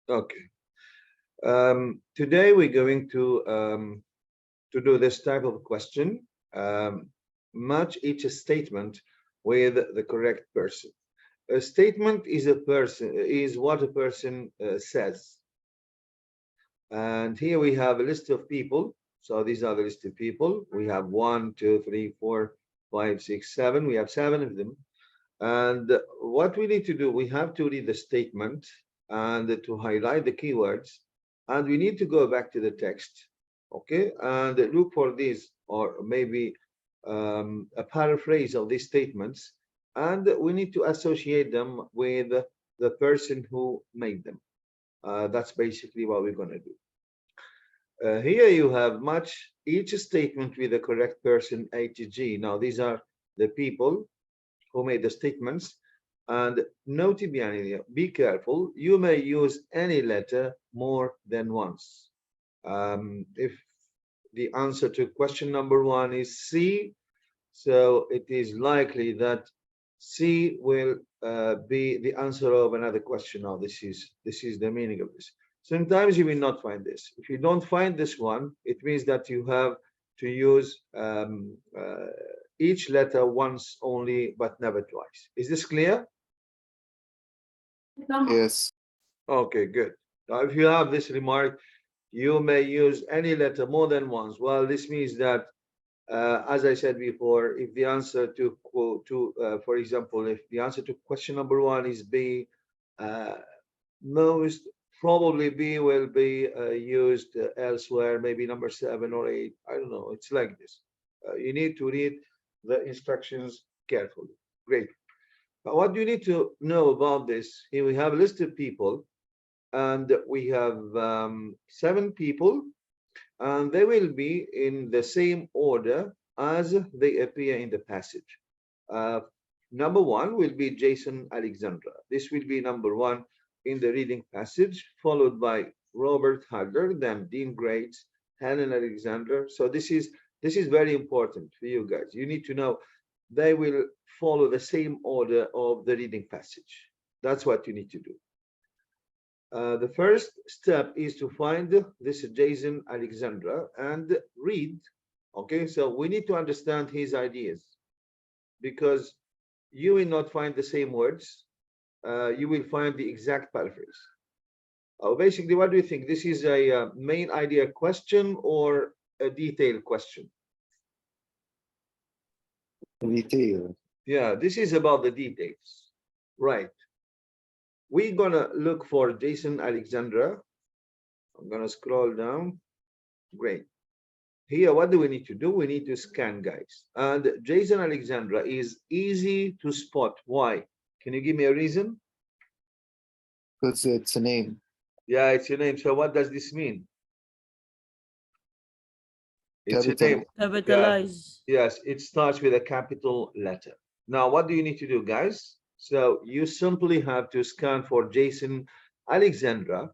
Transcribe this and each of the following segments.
Okay. Today we're going to do this type of question. Match each statement with the correct person. A statement is what a person says. And here we have a list of people. So these are the list of people. We have 1, 2, 3, 4, 5, 6, 7. We have 7 of them. And what we need to do, we have to read the statement and to highlight the keywords. And we need to go back to the text, okay, and look for these, or maybe a paraphrase of these statements. And we need to associate them with the person who made them. That's basically what we're going to do. Here you have match each statement with the correct person, A to G. Now, these are the people who made the statements. And note, be careful. You may use any letter more than once. If the answer to question number 1 is C, so it is likely that C will be the answer of another question. Now, this is the meaning of this. Sometimes you will not find this. If you don't find this one, it means that you have to use each letter once only, but never twice. Is this clear? Yes. Okay, good. Now, if you have this remark, you may use any letter more than once. Well, this means that, as I said before, if the answer to for example, if the answer to question number 1 is B, most probably B will be used elsewhere, maybe number 7 or 8. I don't know. It's like this. You need to read the instructions carefully. Great. But what do you need to know about this? Here we have a list of people, and we have 7 people, and they will be in the same order as they appear in the passage. Number 1 will be Jason Alexandra. This will be number 1 in the reading passage, followed by Robert Hagler, then Dean Grates, Helen Alexander. So this is very important for you guys. You need to know they will follow the same order of the reading passage. That's what you need to do. The first step is to find this Jason Alexandra and read. Okay, so we need to understand his ideas, because you will not find the same words. You will find the exact paraphrase. Basically, what do you think? This is a main idea question or a detailed question? Detail. Yeah, this is about the details, right? We're gonna look for Jason Alexandra. I'm gonna scroll down. Great. Here, what do we need to do? We need to scan, guys. And Jason Alexandra is easy to spot. Why? Can you give me a reason? Because it's a name. Yeah, it's your name. So what does this mean? It's a Capital. name. Yeah, Capitalize. yes, it starts with a capital letter. Now, what do you need to do, guys? So you simply have to scan for Jason Alexandra,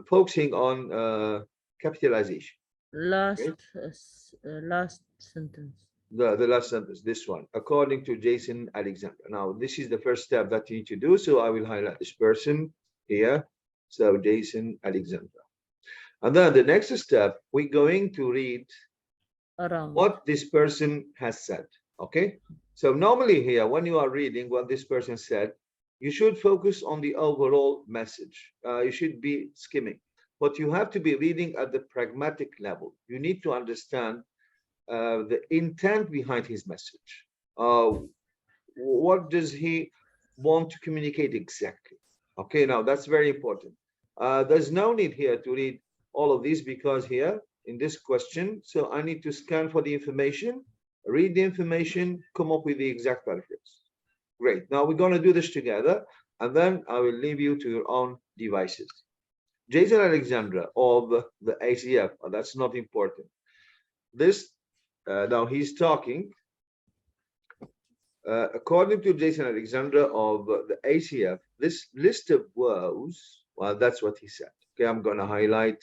focusing on capitalization. Okay? Last sentence. The last sentence, this one, according to Jason Alexandra. Now, this is the first step that you need to do. So I will highlight this person here. So Jason Alexandra. And then the next step, we're going to read Around. what this person has said. Okay. So normally here, when you are reading what this person said, you should focus on the overall message. You should be skimming, but you have to be reading at the pragmatic level. You need to understand the intent behind his message. What does he want to communicate exactly? Okay, now that's very important. There's no need here to read all of these, because here in this question, so I need to scan for the information, read the information, come up with the exact paraphrase. Great. Now we're going to do this together, and then I will leave you to your own devices. Jason Alexandra of the ACF, that's not important. This, now he's talking. According to Jason Alexandra of the ACF, this list of woes, well, that's what he said. Okay, I'm going to highlight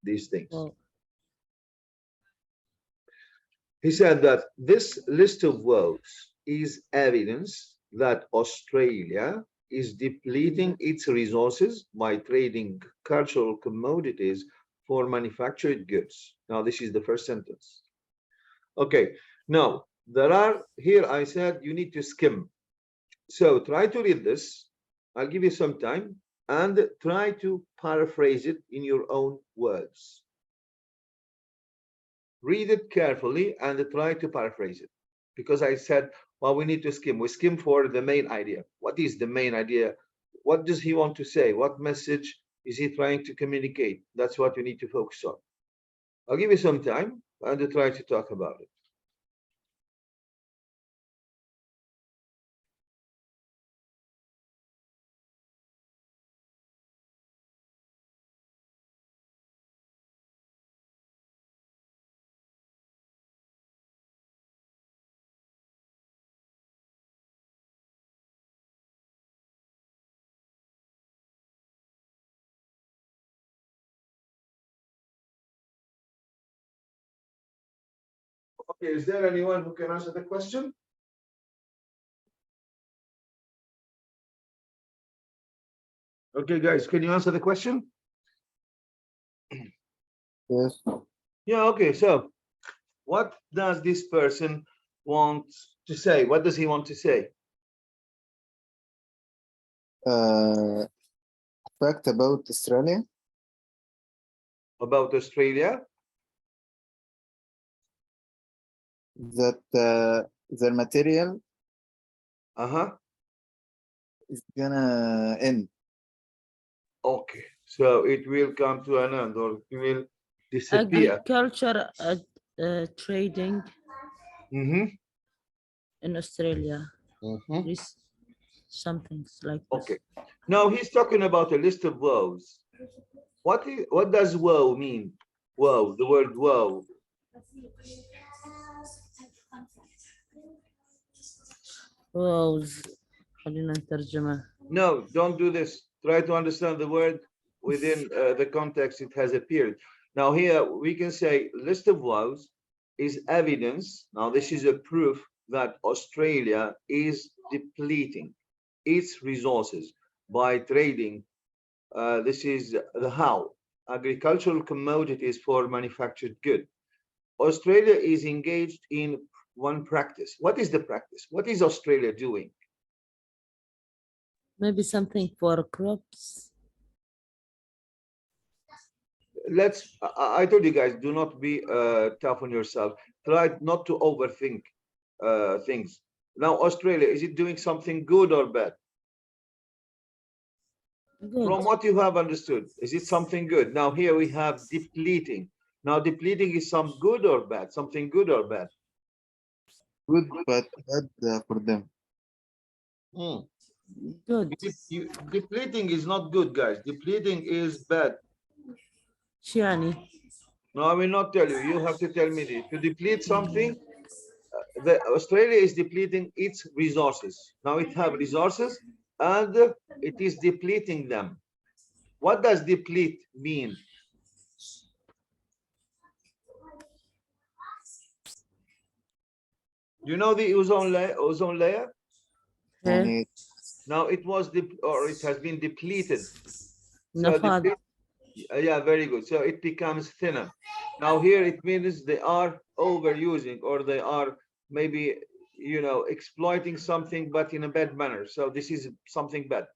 these things. Oh. He said that this list of woes is evidence that Australia is depleting its resources by trading cultural commodities for manufactured goods. Now, this is the first sentence. Okay, now there are here I said you need to skim. So try to read this. I'll give you some time and try to paraphrase it in your own words. Read it carefully and try to paraphrase it. Because I said, well, we need to skim. We skim for the main idea. What is the main idea? What does he want to say? What message is he trying to communicate? That's what you need to focus on. I'll give you some time and try to talk about it. Okay, is there anyone who can answer the question? Okay, guys, can you answer the question? Yes. Yeah, okay, so what does this person want to say? What does he want to say? Fact about Australia. About Australia? That their material Uh-huh. is gonna end. Okay, so it will come to an end or it will disappear. Agriculture trading Mm-hmm. in Australia. Mm-hmm. This something like this. Okay. Now he's talking about a list of woes. What does woe mean? Woe, the word woe. Wows. خلينا نترجمها. No, don't do this. Try to understand the word within the context it has appeared. Now here we can say list of woes is evidence. Now this is a proof that Australia is depleting its resources by trading. This is the how. Agricultural commodities for manufactured good. Australia is engaged in one practice. What is the practice? What is Australia doing? Maybe something for crops. I told you guys, do not be tough on yourself. Try not to overthink things. Now, Australia, is it doing something good or bad? Good. From what you have understood, is it something good? Now, here we have depleting. Now, depleting is some good or bad? Something good or bad? Good, but bad for them. Good. Depleting is not good, guys. Depleting is bad. شو يعني؟ No, I will not tell you. You have to tell me this. To deplete something, Australia is depleting its resources. Now it have resources and it is depleting them. What does deplete mean? You know the ozone layer? Okay. Now it was it has been depleted. So نفاض. yeah, very good. So it becomes thinner. Now here it means they are overusing or they are maybe, you know, exploiting something, but in a bad manner. So this is something bad.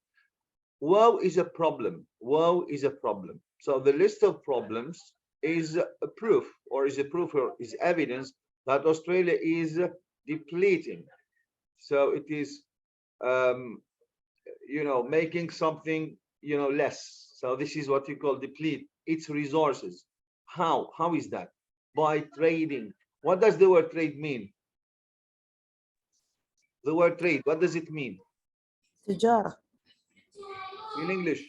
Woe is a problem. Woe is a problem. So the list of problems is a proof or is evidence that Australia is depleting. So it is, you know, making something, you know, less. So this is what you call deplete its resources. How is that? By trading. What does the word trade mean? The word trade, what does it mean تجارة. in English?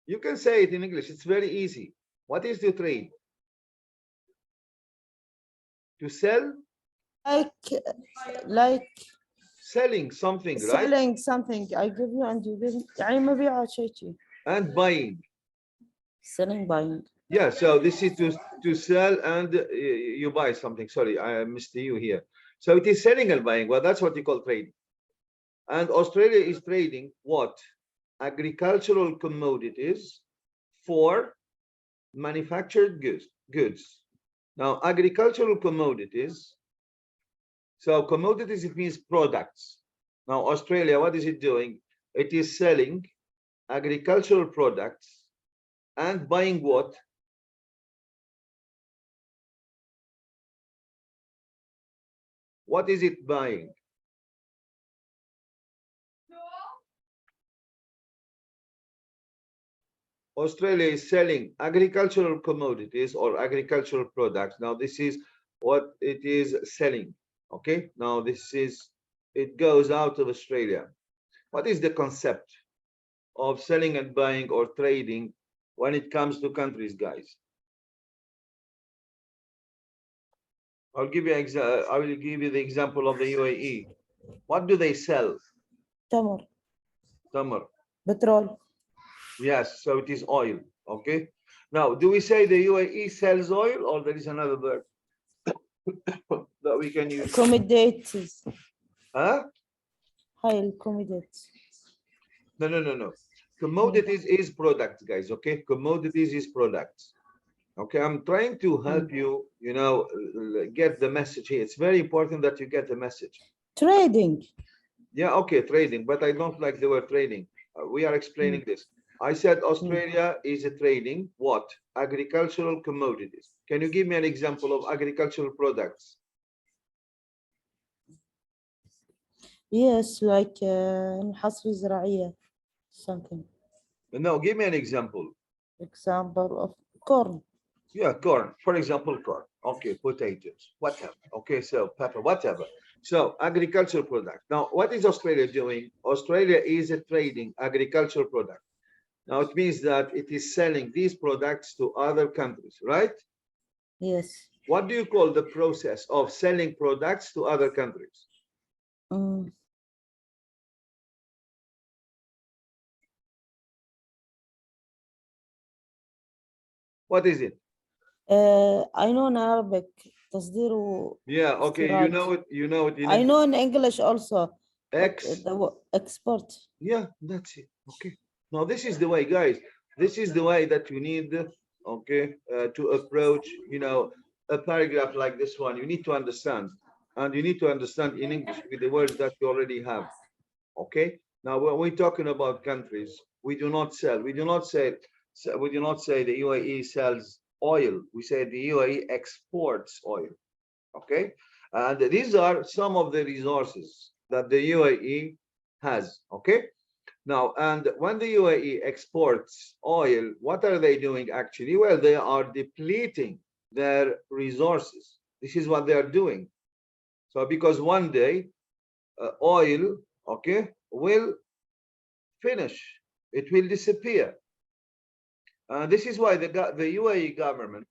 You can say it in English. It's very easy. What is to trade? To sell? Like Selling something, right? selling something. I give you and you give me. يعني مبيعات شيء. And buying. Selling, buying. Yeah, so this is to sell and you buy something. Sorry, I missed you here. So it is selling and buying. Well, that's what you call trading. And Australia is trading what? Agricultural commodities for manufactured goods. Now, agricultural commodities. So commodities, it means products. Now, Australia, what is it doing? It is selling agricultural products and buying what? What is it buying? Australia is selling agricultural commodities or agricultural products. Now, this is what it is selling. Okay. Now, it goes out of Australia. What is the concept of selling and buying or trading when it comes to countries, guys? I will give you the example of the UAE. What do they sell? تمر. Tamar. Petrol. Yes, so it is oil. Okay. Now, do we say the UAE sells oil, or there is another word that we can use? Commodities. Huh? High commodities. No. Commodities is products, guys. Okay. Commodities is products. Okay. I'm trying to help you, get the message here. It's very important that you get the message. Trading. Yeah. Okay. Trading, but I don't like the word trading. We are explaining this. I said Australia is a trading what? Agricultural commodities. Can you give me an example of agricultural products? Yes, like محاصيل زراعية. Something. No, give me an example. Example of corn. Yeah, corn. For example, corn. Okay, potatoes, whatever. Okay, so pepper, whatever. So agricultural product. Now, what is Australia doing? Australia is a trading agricultural product. Now, it means that it is selling these products to other countries, right? Yes. What do you call the process of selling products to other countries? What is it? I know in Arabic تصدير Yeah, okay, you know it, I know in English also. X. The export. Yeah, that's it. Okay. Now this is the way, guys. This is the way that you need, okay, to approach, a paragraph like this one. You need to understand, and you need to understand in English with the words that you already have. Okay. Now, when we're talking about countries, we do not sell. We do not say. We do not say the UAE sells oil. We say the UAE exports oil. Okay. And these are some of the resources that the UAE has. Okay. Now, and when the UAE exports oil, what are they doing actually? Well, they are depleting their resources. This is what they are doing. So, because one day oil, okay, will finish, it will disappear. This is why the UAE government,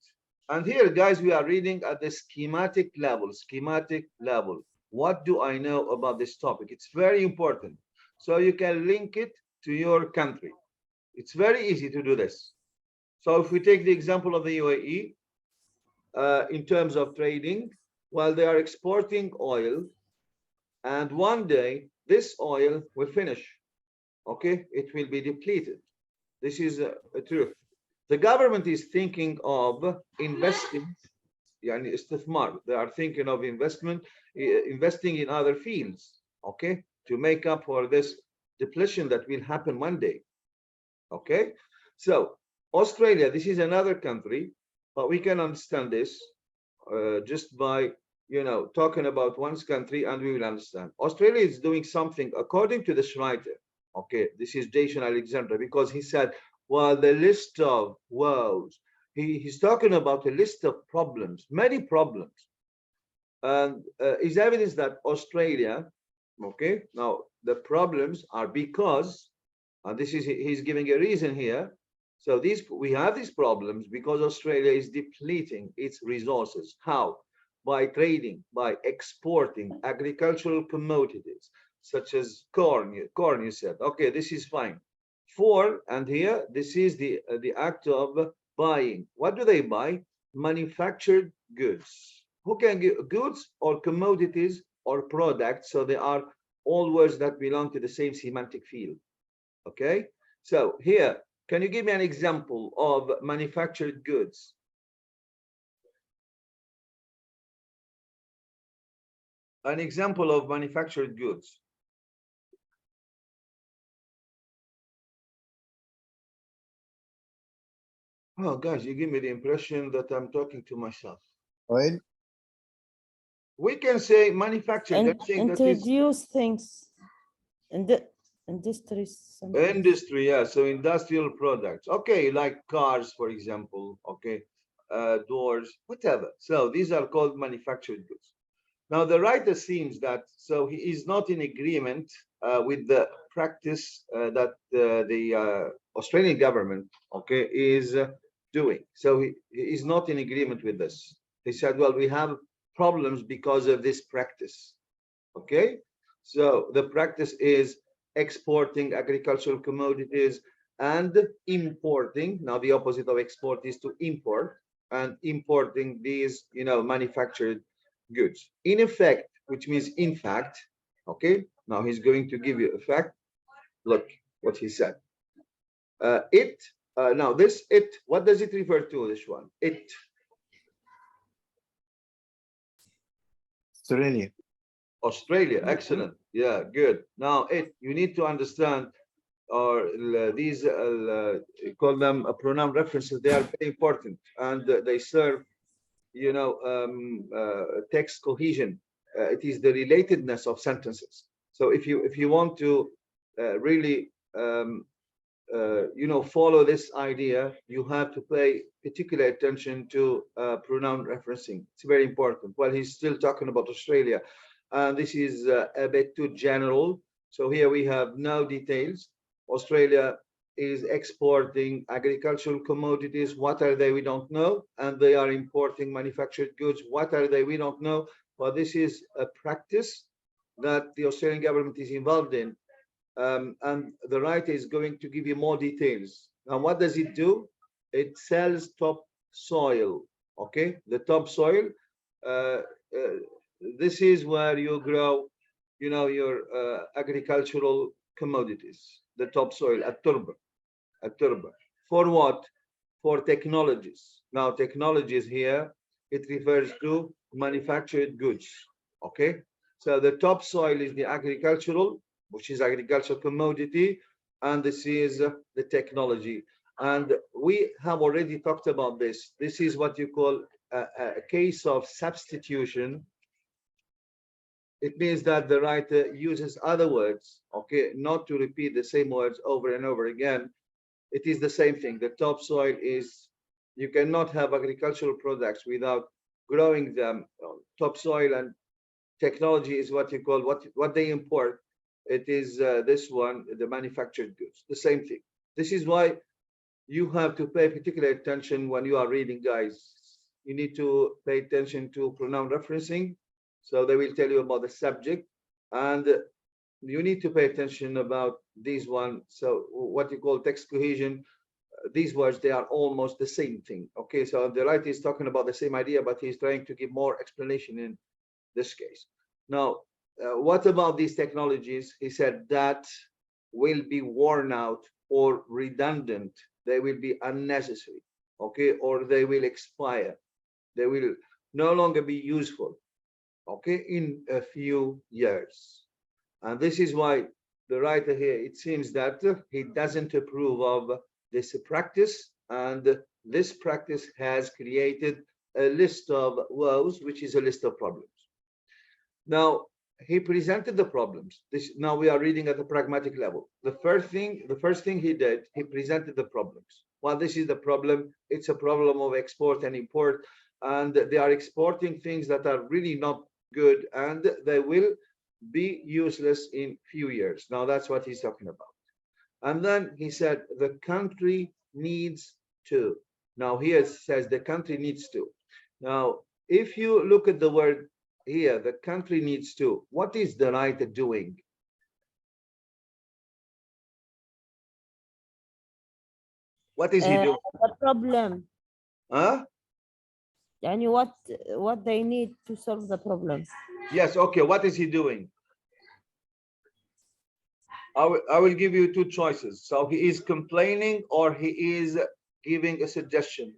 and here, guys, we are reading at the schematic level. Schematic level. What do I know about this topic? It's very important. So you can link it to your country. It's very easy to do this. So if we take the example of the UAE, in terms of trading, well, they are exporting oil, and one day this oil will finish. Okay, it will be depleted. This is a truth. The government is thinking of investing. يعني استثمار. They are thinking of investing in other fields, okay, to make up for this depletion that will happen one day. Okay, so Australia, this is another country, but we can understand this just by talking about one's country, and we will understand. Australia is doing something according to this writer. Okay, this is Jason Alexander, because he said, well, the list of woes, he's talking about a list of problems, many problems, and is evidence that Australia, okay, now the problems are because, and this is, he's giving a reason here. So we have these problems because Australia is depleting its resources. How? By trading, by exporting agricultural commodities such as corn. You said, okay, this is fine. And here, this is the act of buying. What do they buy? Manufactured goods. Who can give goods or commodities or products? So they are all words that belong to the same semantic field. Okay. So here, can you give me an example of manufactured goods? An example of manufactured goods. Oh, guys, you give me the impression that I'm talking to myself. Oil. We can say manufactured. I And think that is introduce things in the industry. Something. industry, yeah. So industrial products. Okay, like cars, for example. Okay, doors, whatever. So these are called manufactured goods. Now, the writer seems that so he is not in agreement with the practice that the Australian government, okay, is doing. So he is not in agreement with this. He said, well, we have problems because of this practice. Okay, so the practice is exporting agricultural commodities and importing. Now, the opposite of export is to import, and importing these, manufactured goods. In effect, which means in fact, okay, now he's going to give you a fact. Look what he said. Now this it, what does it refer to, this one? It. Australia. Australia, excellent. Yeah, good. Now you need to understand, or these call them pronoun references. They are very important, and they serve, text cohesion. It is the relatedness of sentences. So if you want to really follow this idea, you have to pay particular attention to pronoun referencing. It's very important. Well, he's still talking about Australia, and this is a bit too general. So here we have no details. Australia is exporting agricultural commodities. What are they? We don't know. And they are importing manufactured goods. What are they? We don't know. But this is a practice that the Australian government is involved in. And the writer is going to give you more details. Now, what does it do? It sells topsoil. Okay, the topsoil. Uh, uh, this is where you grow, your agricultural commodities. The topsoil, at turba. For what? For technologies. Now, technologies here, it refers to manufactured goods. Okay, so the topsoil is the agricultural, which is agricultural commodity, and this is the technology. And we have already talked about this. This is what you call a case of substitution. It means that the writer uses other words, okay, not to repeat the same words over and over again. It is the same thing. The topsoil is, you cannot have agricultural products without growing them. Topsoil and technology is what you call, what they import. It is this one, the manufactured goods, the same thing. This is why you have to pay particular attention when you are reading, guys. You need to pay attention to pronoun referencing. So they will tell you about the subject, and you need to pay attention about these one. So what you call text cohesion, these words, they are almost the same thing. Okay, so the writer is talking about the same idea, but he's trying to give more explanation in this case. Now, what about these technologies? He said that will be worn out or redundant. They will be unnecessary, okay, or they will expire. They will no longer be useful, okay, in a few years. And this is why the writer here, it seems that he doesn't approve of this practice, and this practice has created a list of woes, which is a list of problems. Now, he presented the problems. Now we are reading at the pragmatic level. The first thing he did, he presented the problems. Well, this is the problem. It's a problem of export and import, and they are exporting things that are really not good, and they will be useless in few years. Now that's what he's talking about. And then he said the country needs to. Now here it says the country needs to. Now, if you look at the word here, the country needs to, what is the writer doing? What is he doing? The problem. Huh? يعني what they need to solve the problem. Yes, okay. What is he doing? I will give you two choices. So he is complaining or he is giving a suggestion.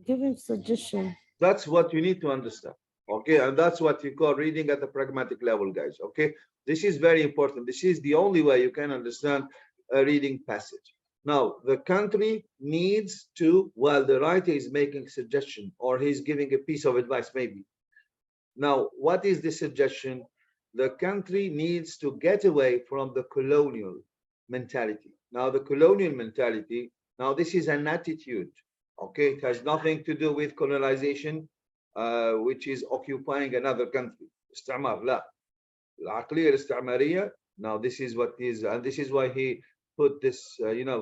Giving suggestion. That's what you need to understand. Okay, and that's what you call reading at the pragmatic level, guys. Okay, this is very important. This is the only way you can understand a reading passage. Now, the country needs to, while the writer is making suggestion or he's giving a piece of advice, maybe. Now, what is the suggestion? The country needs to get away from the colonial mentality. Now, the colonial mentality, now this is an attitude. Okay, it has nothing to do with colonization, which is occupying another country. استعمار لا. العقلية الاستعمارية. Now this is what is, and this is why he put this,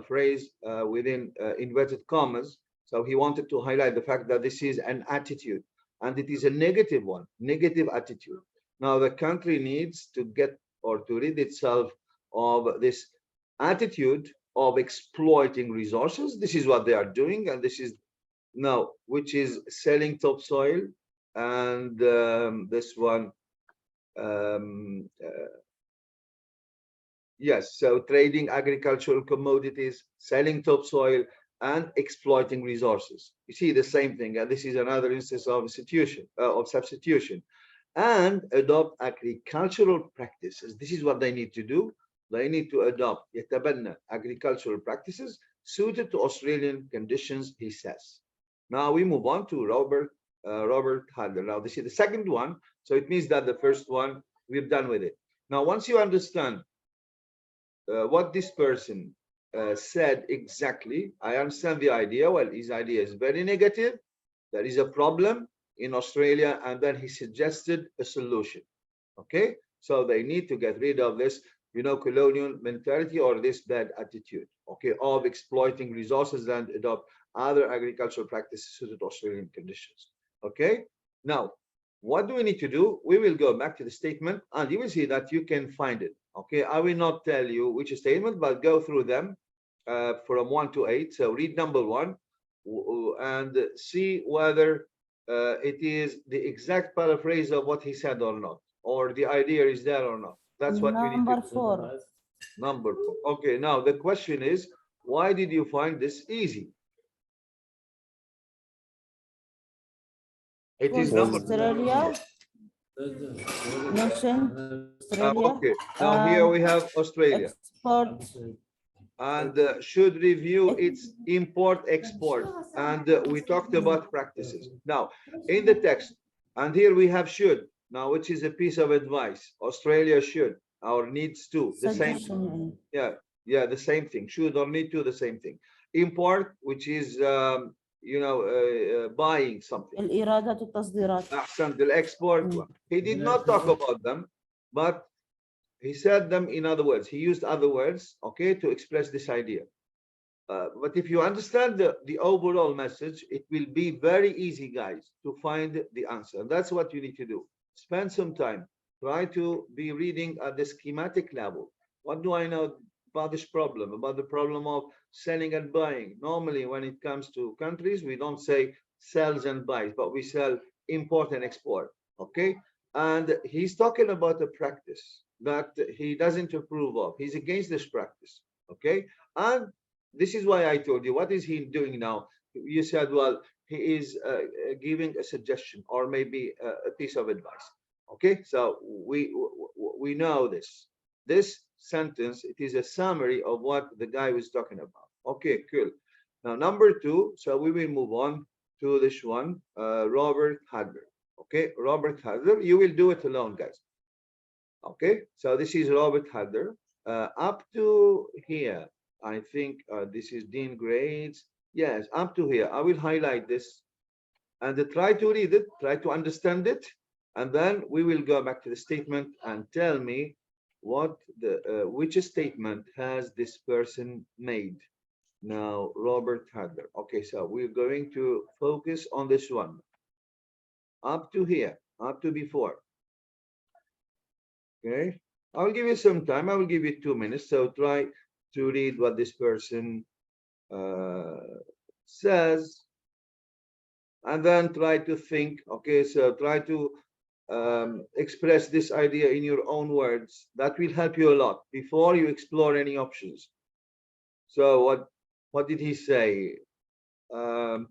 phrase within inverted commas. So he wanted to highlight the fact that this is an attitude, and it is a negative one, negative attitude. Now the country needs to get or to rid itself of this attitude of exploiting resources. This is what they are doing, and this is now, which is selling topsoil, and this one, yes, so trading agricultural commodities, selling topsoil, and exploiting resources. You see the same thing, and this is another instance of substitution, and adopt agricultural practices. This is what they need to do. They need to adopt يتبنى agricultural practices suited to Australian conditions, he says. Now we move on to Robert Hadler. Now this is the second one, so it means that the first one we're done with it. Now once you understand what this person said exactly, I understand the idea. Well, his idea is very negative. There is a problem in Australia, and then he suggested a solution. Okay, so they need to get rid of this, colonial mentality or this bad attitude, okay, of exploiting resources and adopt other agricultural practices suited to Australian conditions. Okay, now what do we need to do? We will go back to the statement, and you will see that you can find it. Okay, I will not tell you which statement, but go through them from 1 to 8. So read number 1 and see whether it is the exact paraphrase of what he said or not, or the idea is there or not. That's what we need to do. 4. Number 4. Okay, now the question is, why did you find this easy? It is number Australia. Nation. Australia. okay, now here we have Australia. Export. And should review its import-export. And we talked about practices. Now, in the text, and here we have should, now, which is a piece of advice. Australia should, or needs to, the same. Yeah, the same thing. Should or need to, the same thing. Import, which is, buying something. الإيرادات والتصديرات. أحسن, the export. He did not talk about them, but he said them in other words. He used other words, okay, to express this idea. But if you understand the overall message, it will be very easy, guys, to find the answer. That's what you need to do. Spend some time. Try to be reading at the schematic level. What do I know about this problem? About the problem of selling and buying. Normally, when it comes to countries, we don't say sells and buys, but we sell import and export, okay? And he's talking about a practice that he doesn't approve of. He's against this practice, okay? And this is why I told you, what is he doing now? You said, well, he is giving a suggestion or maybe a piece of advice, okay? So we know this. This sentence, it is a summary of what the guy was talking about. Okay, cool. Now, number 2, so we will move on to this one, Robert Hadler. Okay, Robert Hadler, you will do it alone, guys. Okay, so this is Robert Hadler. Up to here, I think this is Dean Grades. Yes, up to here. I will highlight this and try to read it, try to understand it, and then we will go back to the statement and tell me what the which statement has this person made. Now, Robert Hadler. Okay, so we're going to focus on this one. Up to here, up to before. Okay, I'll give you some time. I will give you 2 minutes. So try to read what this person says, and then try to think. Okay, so try to express this idea in your own words. That will help you a lot before you explore any options. So what did he say? Um,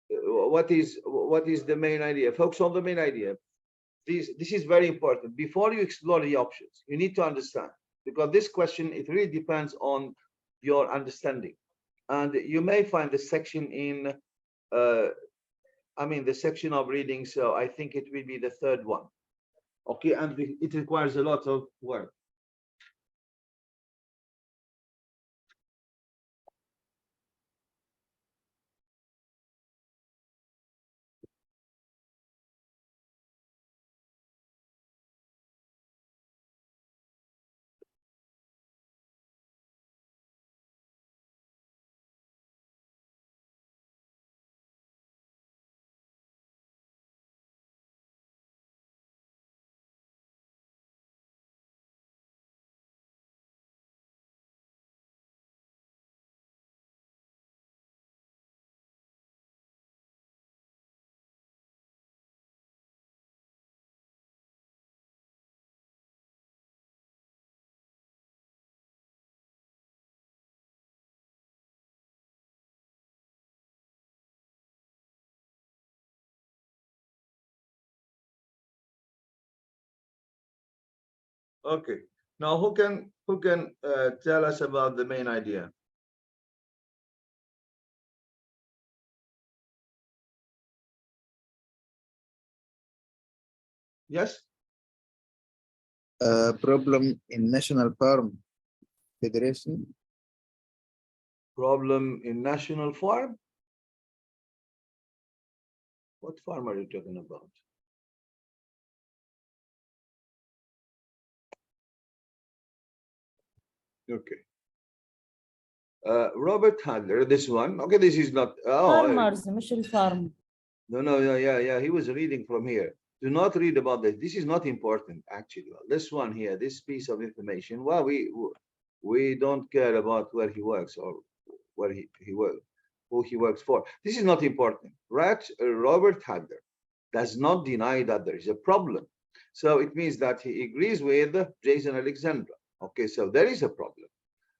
what is the main idea? Focus on the main idea. This is very important. Before you explore the options, you need to understand, because this question, it really depends on your understanding. And you may find the section in the section of reading, so I think it will be the third one. Okay, and it requires a lot of work. Okay, now who can tell us about the main idea? Yes. Problem in National Farm Federation. Problem in national farm? What farm are you talking about? Okay. Robert Handler, this one. Okay, this is not. Oh, farmers مش الفارم. no, yeah. He was reading from here. Do not read about this. This is not important, actually. This one here, this piece of information. Well, we don't care about where he works or where he works, who he works for. This is not important. Robert Handler does not deny that there is a problem. So it means that he agrees with Jason Alexandra. Okay, so there is a problem.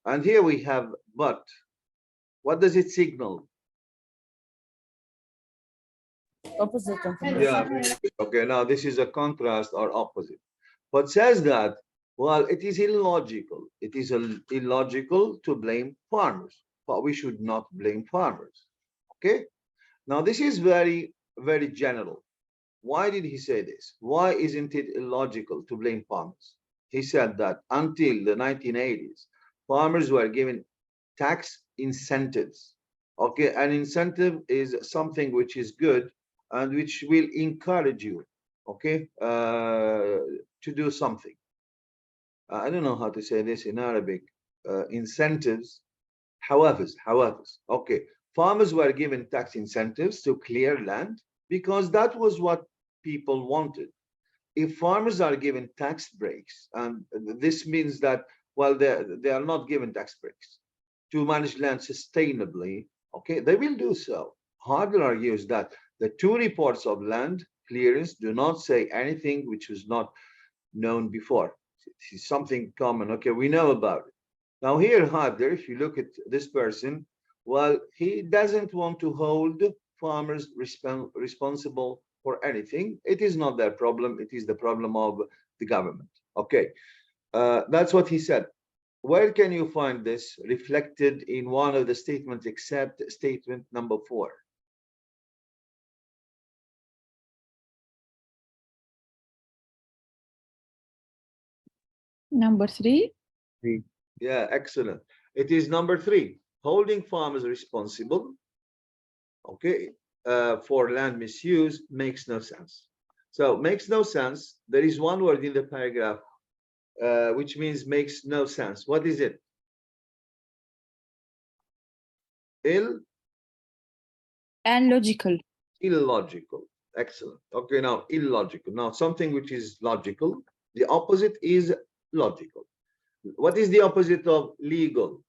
And here we have, but what does it signal? opposite of Yeah. Okay, now this is a contrast or opposite. But says that, well, it is illogical. It is illogical to blame farmers, but we should not blame farmers. Okay. Now this is very, very general. Why did he say this? Why isn't it illogical to blame farmers? He said that until the 1980s, farmers were given tax incentives. Okay, an incentive is something which is good and which will encourage you, okay, to do something. I don't know how to say this in Arabic. Incentives, however, okay. Farmers were given tax incentives to clear land because that was what people wanted. If farmers are given tax breaks, and this means that, well, they are not given tax breaks to manage land sustainably, okay, they will do so. Hardler argues that the two reports of land clearance do not say anything which was not known before. It's something common, okay, we know about it. Now here, Hardler, if you look at this person, well, he doesn't want to hold farmers responsible for anything. It is not their problem. It is the problem of the government. Okay, that's what he said. Where can you find this reflected in one of the statements except statement number 4? Number 3. Yeah, excellent. It is number 3, holding farmers responsible, okay, for land misuse makes no sense. So makes no sense. There is one word in the paragraph which means makes no sense. What is it? Illogical. Illogical. Excellent. Okay, now illogical. Now something which is logical, the opposite is logical. What is the opposite of legal?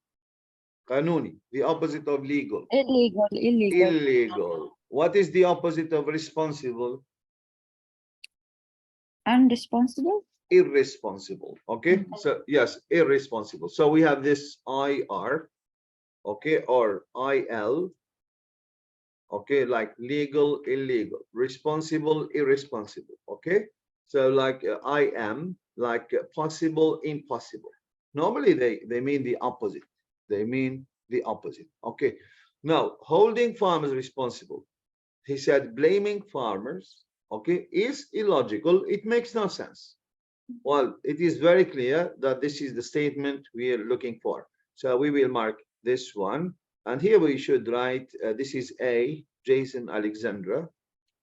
Kanuni. The opposite of legal. Illegal. Illegal. Illegal. What is the opposite of responsible? Unresponsible. Irresponsible. Okay. So yes, irresponsible. So we have this IR, okay, or IL, okay, like legal, illegal, responsible, irresponsible. Okay. So like I am, like possible, impossible. Normally they mean the opposite. They mean the opposite. Okay. Now, holding farmers responsible. He said blaming farmers, okay, is illogical. It makes no sense. Well, it is very clear that this is the statement we are looking for. So we will mark this one. And here we should write, this is A, Jason Alexandra.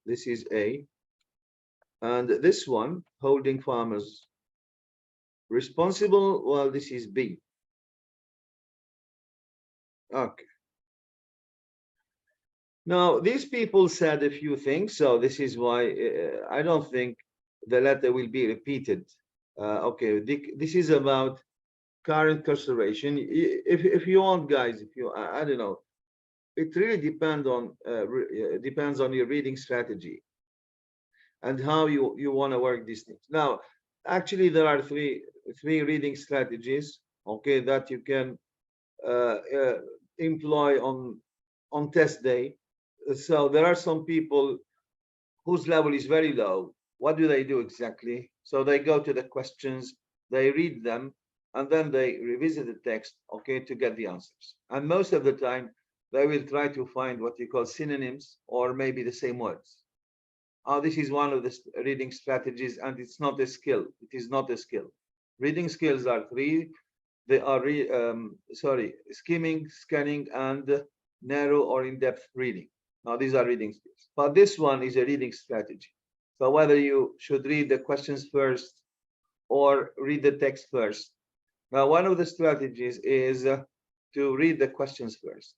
This is A. And this one, holding farmers responsible, well, this is B. Okay. Now, these people said a few things, so this is why I don't think the letter will be repeated. Okay, this is about current consideration. If you want, guys, if you, I don't know, it really depends on your reading strategy and how you want to work these things. Now, actually, there are three reading strategies, okay, that you can employ on test day. So there are some people whose level is very low. What do they do exactly? So they go to the questions, they read them, and then they revisit the text, okay, to get the answers. And most of the time, they will try to find what you call synonyms or maybe the same words. This is one of the reading strategies, and it's not a skill. It is not a skill. Reading skills are three. They are skimming, scanning, and narrow or in-depth reading. Now, these are reading skills, but this one is a reading strategy. So whether you should read the questions first or read the text first. Now, one of the strategies is to read the questions first,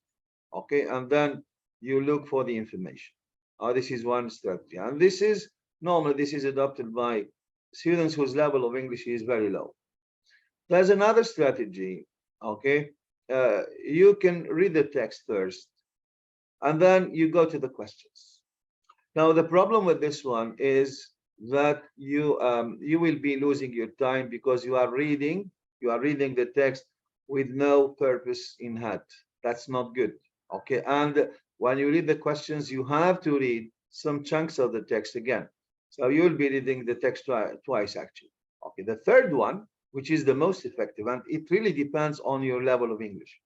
okay, and then you look for the information. This is one strategy, and this is normally this is adopted by students whose level of English is very low. There's another strategy, okay. You can read the text first, and then you go to the questions. Now, the problem with this one is that you will be losing your time because you are reading the text with no purpose in head. That's not good, okay. And when you read the questions, you have to read some chunks of the text again. So you will be reading the text twice, actually. Okay, the third one, which is the most effective, and it really depends on your level of English.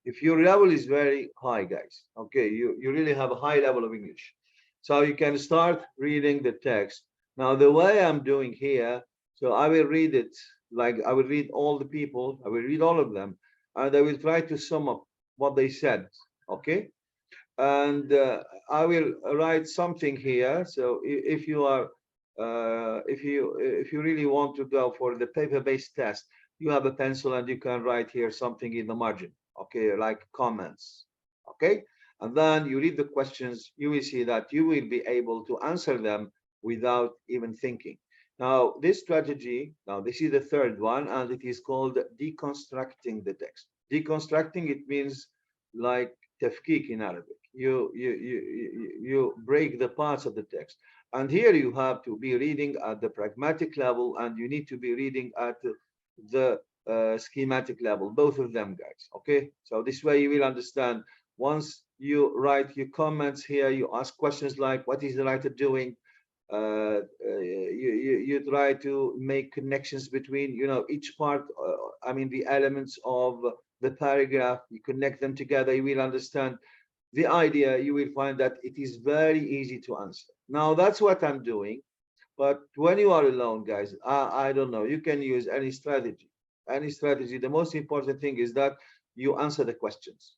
If your level is very high, guys, okay, you really have a high level of English, so you can start reading the text. Now, the way I'm doing here, so I will read it, like I will read all the people, I will read all of them, and I will try to sum up what they said, okay. And I will write something here. So if you are if you really want to go for the paper-based test, you have a pencil and you can write here something in the margin, okay, like comments, okay. And then you read the questions, you will see that you will be able to answer them without even thinking. Now, this strategy, now this is the third one, and it is called deconstructing the text. Deconstructing, it means like tafkik in Arabic. You break the parts of the text, and here you have to be reading at the pragmatic level, and you need to be reading at the schematic level, both of them, guys, okay. So this way you will understand. Once you write your comments here, you ask questions like, what is the writer doing? You try to make connections between, you know, each part, I mean the elements of the paragraph, you connect them together, you will understand the idea. You will find that it is very easy to answer. Now, that's what I'm doing. But when you are alone, guys, I don't know, you can use any strategy. The most important thing is that you answer the questions.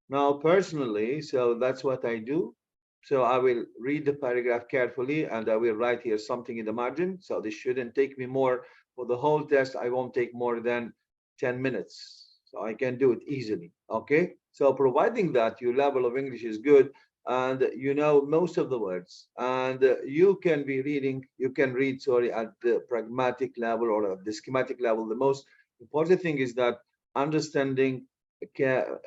Now, personally, so that's what I do. So I will read the paragraph carefully, and I will write here something in the margin. So this shouldn't take me more for the whole test. I won't take more than 10 minutes. So I can do it easily, okay? So providing that your level of English is good and you know most of the words, and you can read, sorry, at the pragmatic level or at the schematic level. The most important thing is that understanding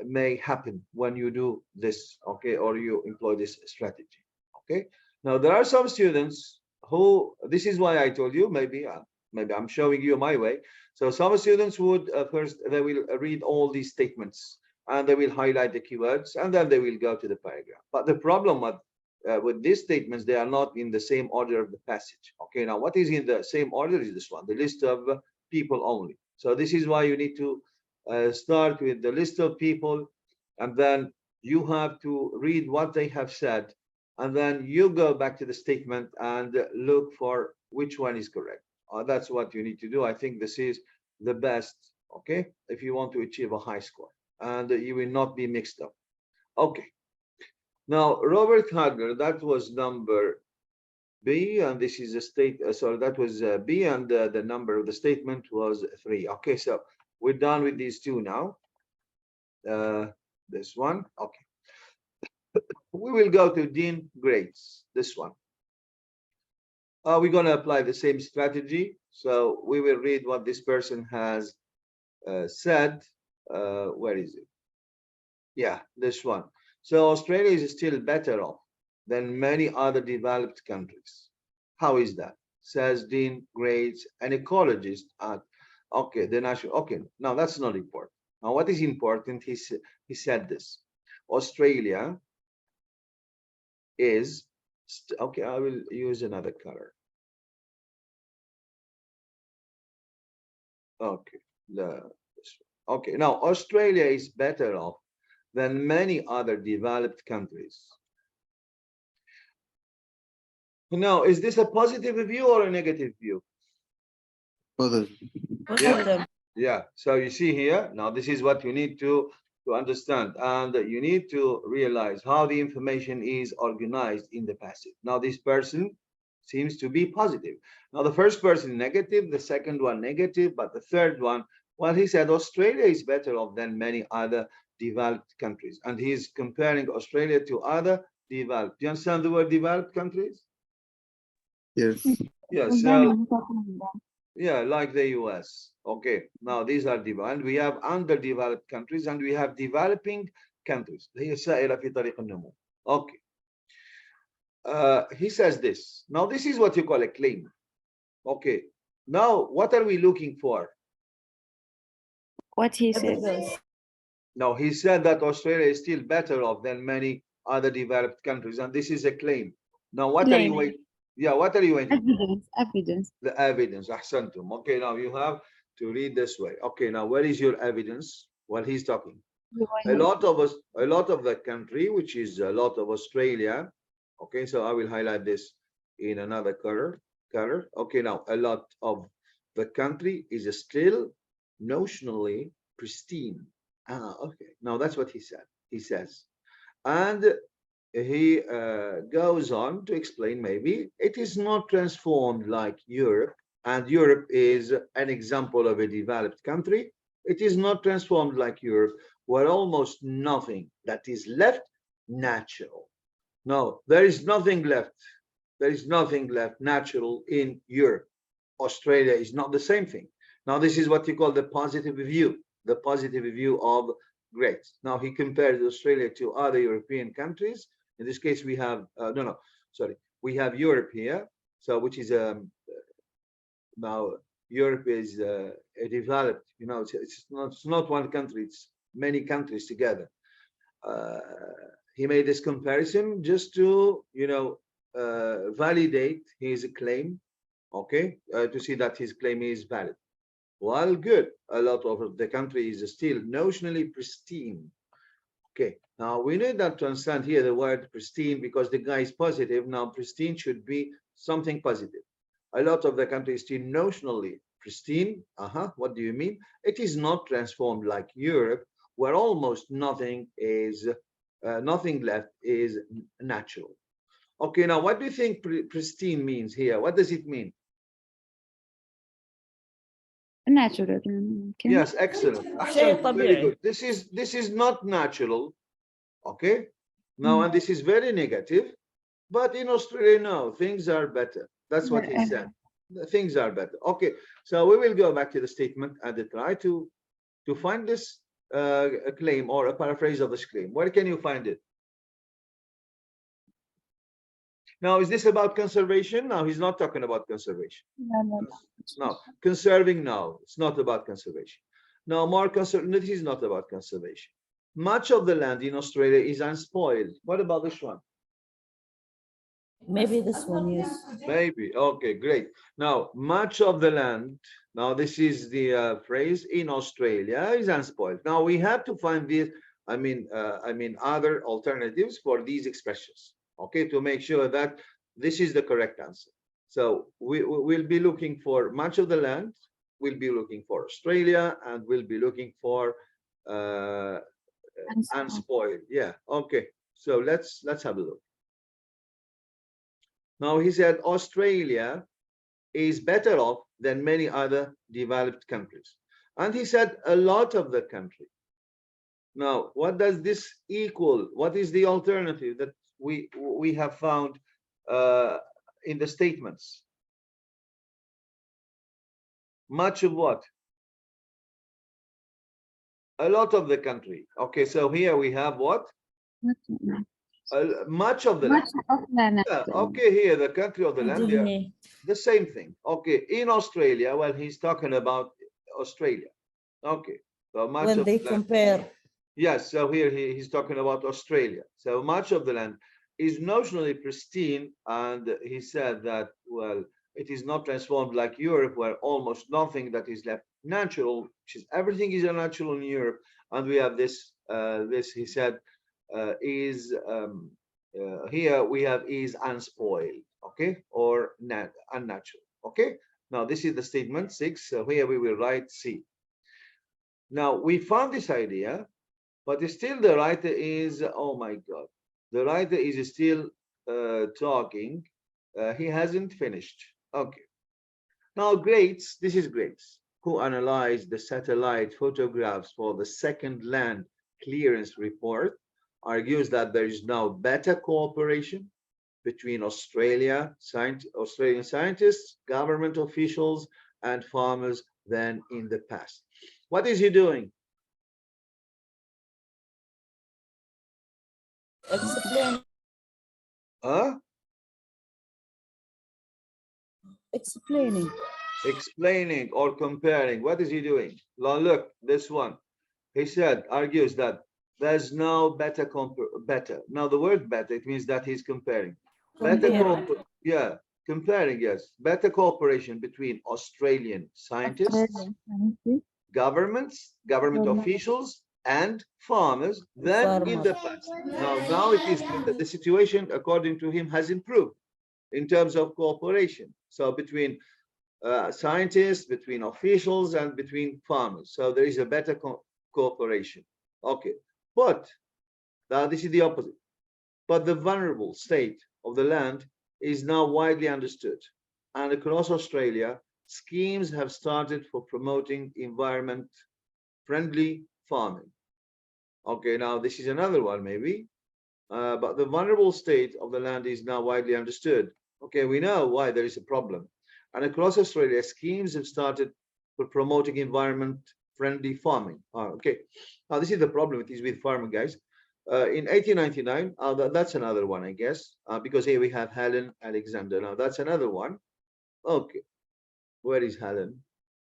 may happen when you do this, okay, or you employ this strategy, okay. Now there are some students who, this is why I told you, maybe I'm showing you my way. So some students would first they will read all these statements and they will highlight the keywords and then they will go to the paragraph. But the problem with these statements, they are not in the same order of the passage. Okay, now what is in the same order is this one, the list of people only. So this is why you need to start with the list of people, and then you have to read what they have said, and then you go back to the statement and look for which one is correct. That's what you need to do. I think this is the best, okay, if you want to achieve a high score and you will not be mixed up. Okay. Now, Robert Hagler, that was number B, and this is a state, sorry, that was B, and the number of the statement was 3. Okay, so we're done with these two now. This one, okay. We will go to Dean grades, this one. We're going to apply the same strategy. So we will read what this person has said. Where is it? Yeah, this one. So Australia is still better off than many other developed countries. How is that? Says Dean Grades, an ecologist at, okay, the national, okay, now that's not important. Now what is important, he said this, Australia is, okay, I will use another color. Okay, okay, now Australia is better off than many other developed countries. Now, is this a positive view or a negative view? Positive. Positive. Yeah, so you see here, now this is what you need to understand, and you need to realize how the information is organized in the passage. Now, this person seems to be positive. Now, the first person negative, the second one negative, but the third one, well, he said Australia is better off than many other developed countries, and he's comparing Australia to other developed. Do you understand the word developed countries? Yes. Yeah, so yeah, like the US. Okay, now these are developed, and we have underdeveloped countries, and we have developing countries. هي سائرة في طريق النمو. Okay. He says this. Now, this is what you call a claim. Okay. Now, what are we looking for? What he said. Evidence. Now, he said that Australia is still better off than many other developed countries, and this is a claim. Now, what are you waiting? Yeah, what are you waiting? Evidence. The evidence. Ahsantum. Okay, now you have to read this way. Okay, now where is your evidence? Well, he's talking. A lot of the country, which is a lot of Australia. Okay, so I will highlight this in another color. Okay, now a lot of the country is still notionally pristine. Okay, now that's what he said. He says, and he goes on to explain, maybe it is not transformed like Europe, and Europe is an example of a developed country. It is not transformed like Europe, where almost nothing that is left natural. No, there is nothing left. There is nothing left natural in Europe. Australia is not the same thing. Now, this is what you call the positive view of grades. Now, he compares Australia to other European countries. In this case, we have, we have Europe here. So, which is, now Europe is developed, you know, it's not one country, it's many countries together. He made this comparison just to, you know, validate his claim, okay, to see that his claim is valid. Well, good. A lot of the country is still notionally pristine. Okay, now we need that to understand here the word pristine, because the guy is positive. Now, pristine should be something positive. A lot of the country is still notionally pristine. What do you mean? It is not transformed like Europe, where almost nothing is, nothing left is natural. Okay, now what do you think pristine means here? What does it mean? Natural. Yes, excellent. Very good. This is not natural. Okay. Now, and this is very negative. But in Australia, no, things are better. That's what he said. things are better. Okay, so we will go back to the statement and try to find this a claim or a paraphrase of this claim. Where can you find it? Now, is this about conservation? No, he's not talking about conservation. No, conserving, no, it's not about conservation. No, more conservation, this is not about conservation. Much of the land in Australia is unspoiled. What about this one? Maybe this one, yes. Maybe. Okay, great. Now, much of the land, now this is the phrase in Australia is unspoiled. Now we have to find this, I mean, other alternatives for these expressions, okay, to make sure that this is the correct answer. So we'll be looking for much of the land, we'll be looking for Australia, and we'll be looking for unspoiled. Yeah, okay. So let's have a look. Now he said Australia is better off than many other developed countries. And he said a lot of the country. Now, what does this equal? What is the alternative that we have found in the statements? Much of what? A lot of the country. Okay, so here we have what? Much of the land. Yeah, okay, here the country of the land, they are the same thing. Okay, in Australia, well, he's talking about Australia. Okay, so much When of they the land, compare. yes, so here he's talking about Australia. So much of the land is notionally pristine, and he said that, well, it is not transformed like Europe, where almost nothing that is left natural, which is everything is unnatural in Europe, and we have this he said is here we have is unspoiled, okay, or unnatural. Okay, now this is the statement 6, so here we will write C. Now we found this idea, but still the writer is, oh my god, the writer is still talking. He hasn't finished. Okay, now Grates, this is Grates, who analyzed the satellite photographs for the second land clearance report, argues that there is now better cooperation between Australian scientists, government officials, and farmers than in the past. What is he doing? Explain. Huh? Explaining. Explaining or comparing. What is he doing? Now look, this one. He said, argues that there's no better better. Now the word better, it means that he's comparing. Yeah, comparing, yes. Better cooperation between Australian scientists, government officials, and farmers than in the past. Now it is the situation, according to him, has improved in terms of cooperation. So between scientists, between officials, and between farmers. So there is a better cooperation. Okay, but now this is the opposite. But the vulnerable state of the land is now widely understood, and across Australia, schemes have started for promoting environment-friendly farming. Okay, now this is another one maybe, but the vulnerable state of the land is now widely understood. Okay, we know why there is a problem, and across Australia, schemes have started for promoting environment-friendly farming. Okay, now this is the problem with farming, guys. In 1899, that's another one, I guess, because here we have Helen Alexander. Now that's another one. Okay, where is Helen?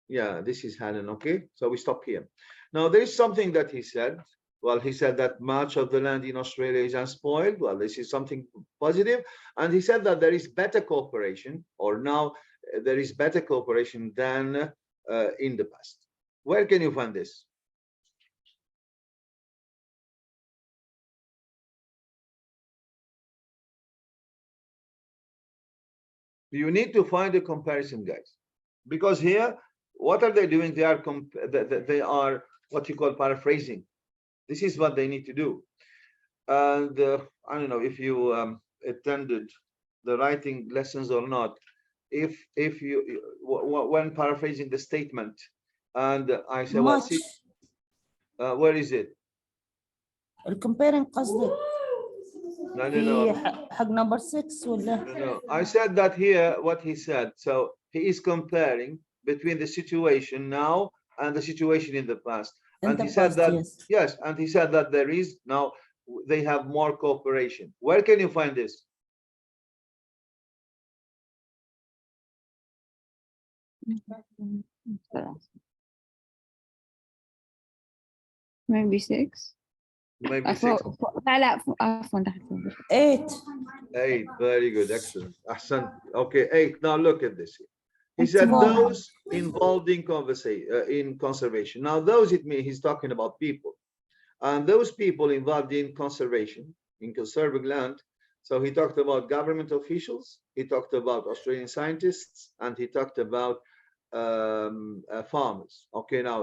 Yeah, this is Helen. Okay, so we stop here. Now there is something that he said. Well, he said that much of the land in Australia is unspoiled. Well, this is something positive. And he said that there is better cooperation, or now there is better cooperation than in the past. Where can you find this? You need to find a comparison, guys, because here, what are they doing? They are what you call paraphrasing. This is what they need to do. And I don't know if you attended the writing lessons or not. If you when paraphrasing the statement, and I say, well, see, where is it? Comparing قصدك No. في حق number 6 ولا؟ No. I said that here, what he said. So he is comparing between the situation now and the situation in the past. In And the he said past, that, yes. yes, and he said that there is now, they have more cooperation. Where can you find this? Maybe 6. Maybe 6. لا لا عفوا تحت 8. 8. Very good. Excellent. Ahsan. Okay, 8. Now look at this. He said Four. those involved in in conservation. Now those, it means he's talking about people. And those people involved in conservation, in conserving land. So he talked about government officials, he talked about Australian scientists, and he talked about farmers. Okay, now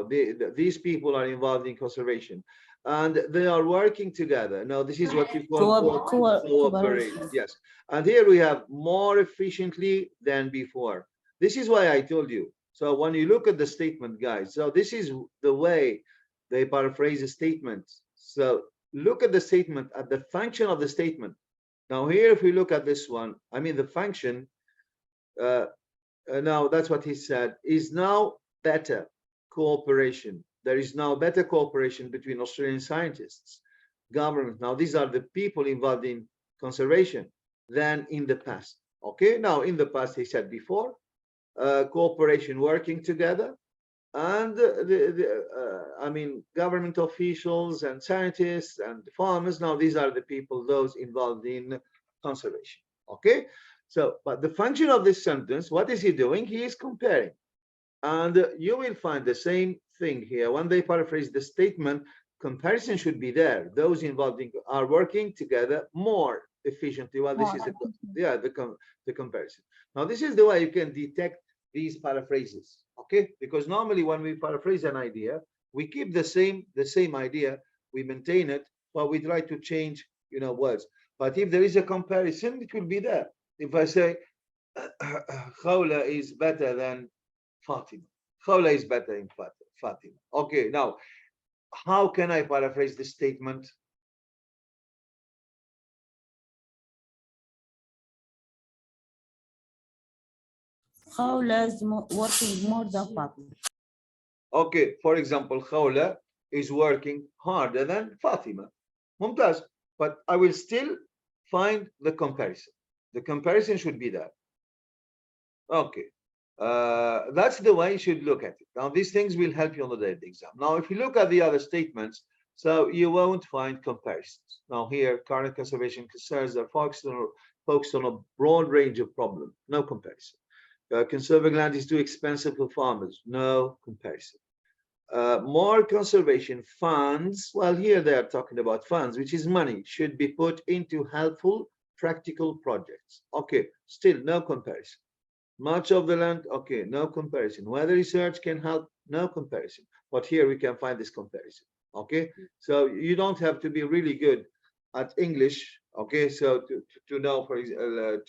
these people are involved in conservation and they are working together. Now this is what we call cooperate. Yes, and here we have more efficiently than before. This is why I told you. So when you look at the statement, guys, so this is the way they paraphrase a statement. So look at the statement, at the function of the statement. Now here, if we look at this one, I mean the function, now that's what he said, is now better cooperation. There is now better cooperation between Australian scientists, government. Now these are the people involved in conservation than in the past. Okay, now in the past, he said before, cooperation, working together, and I mean government officials and scientists and farmers. Now these are the people, those involved in conservation. Okay, so but the function of this sentence, what is he doing? He is comparing, and you will find the same thing here when they paraphrase the statement. Comparison should be there. Those involved are working together more efficiently. Well, this is the comparison. Now this is the way you can detect these paraphrases. Okay, because normally when we paraphrase an idea, we keep the same idea, we maintain it, but we try to change, words. But if there is a comparison, it will be there. If I say Khawla is better than Fatima, Khawla is better than Fatima. Okay, now how can I paraphrase this statement? Khawla is working more than Fatima. Okay, for example, Khawla is working harder than Fatima. Mumtaz, but I will still find the comparison. The comparison should be there. Okay, that's the way you should look at it. Now, these things will help you on the day of the exam. Now, if you look at the other statements, so you won't find comparisons. Now, here, current conservation concerns are focused on a broad range of problems. No comparison. Conserving land is too expensive for farmers. No comparison. More conservation funds, well, here they are talking about funds, which is money, should be put into helpful, practical projects. Okay, still no comparison. Much of the land, okay, no comparison. Whether research can help, no comparison. But here we can find this comparison. Okay, so you don't have to be really good at English. Okay, so to know, for example,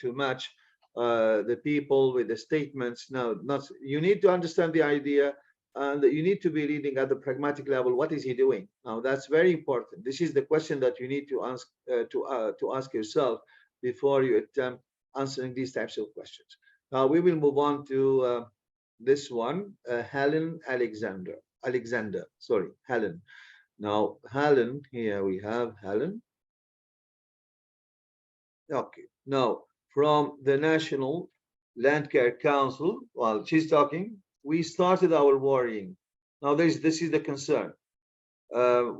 to match the people with the statements. No, not. You need to understand the idea, and you need to be reading at the pragmatic level. What is he doing? Now that's very important. This is the question that you need to ask to ask yourself before you attempt answering these types of questions. Now we will move on to this one, Helen Alexander. Sorry, Helen. Now Helen, here we have Helen. Okay. Now from the National Land Care Council, while she's talking, we started our worrying. Now this is the concern.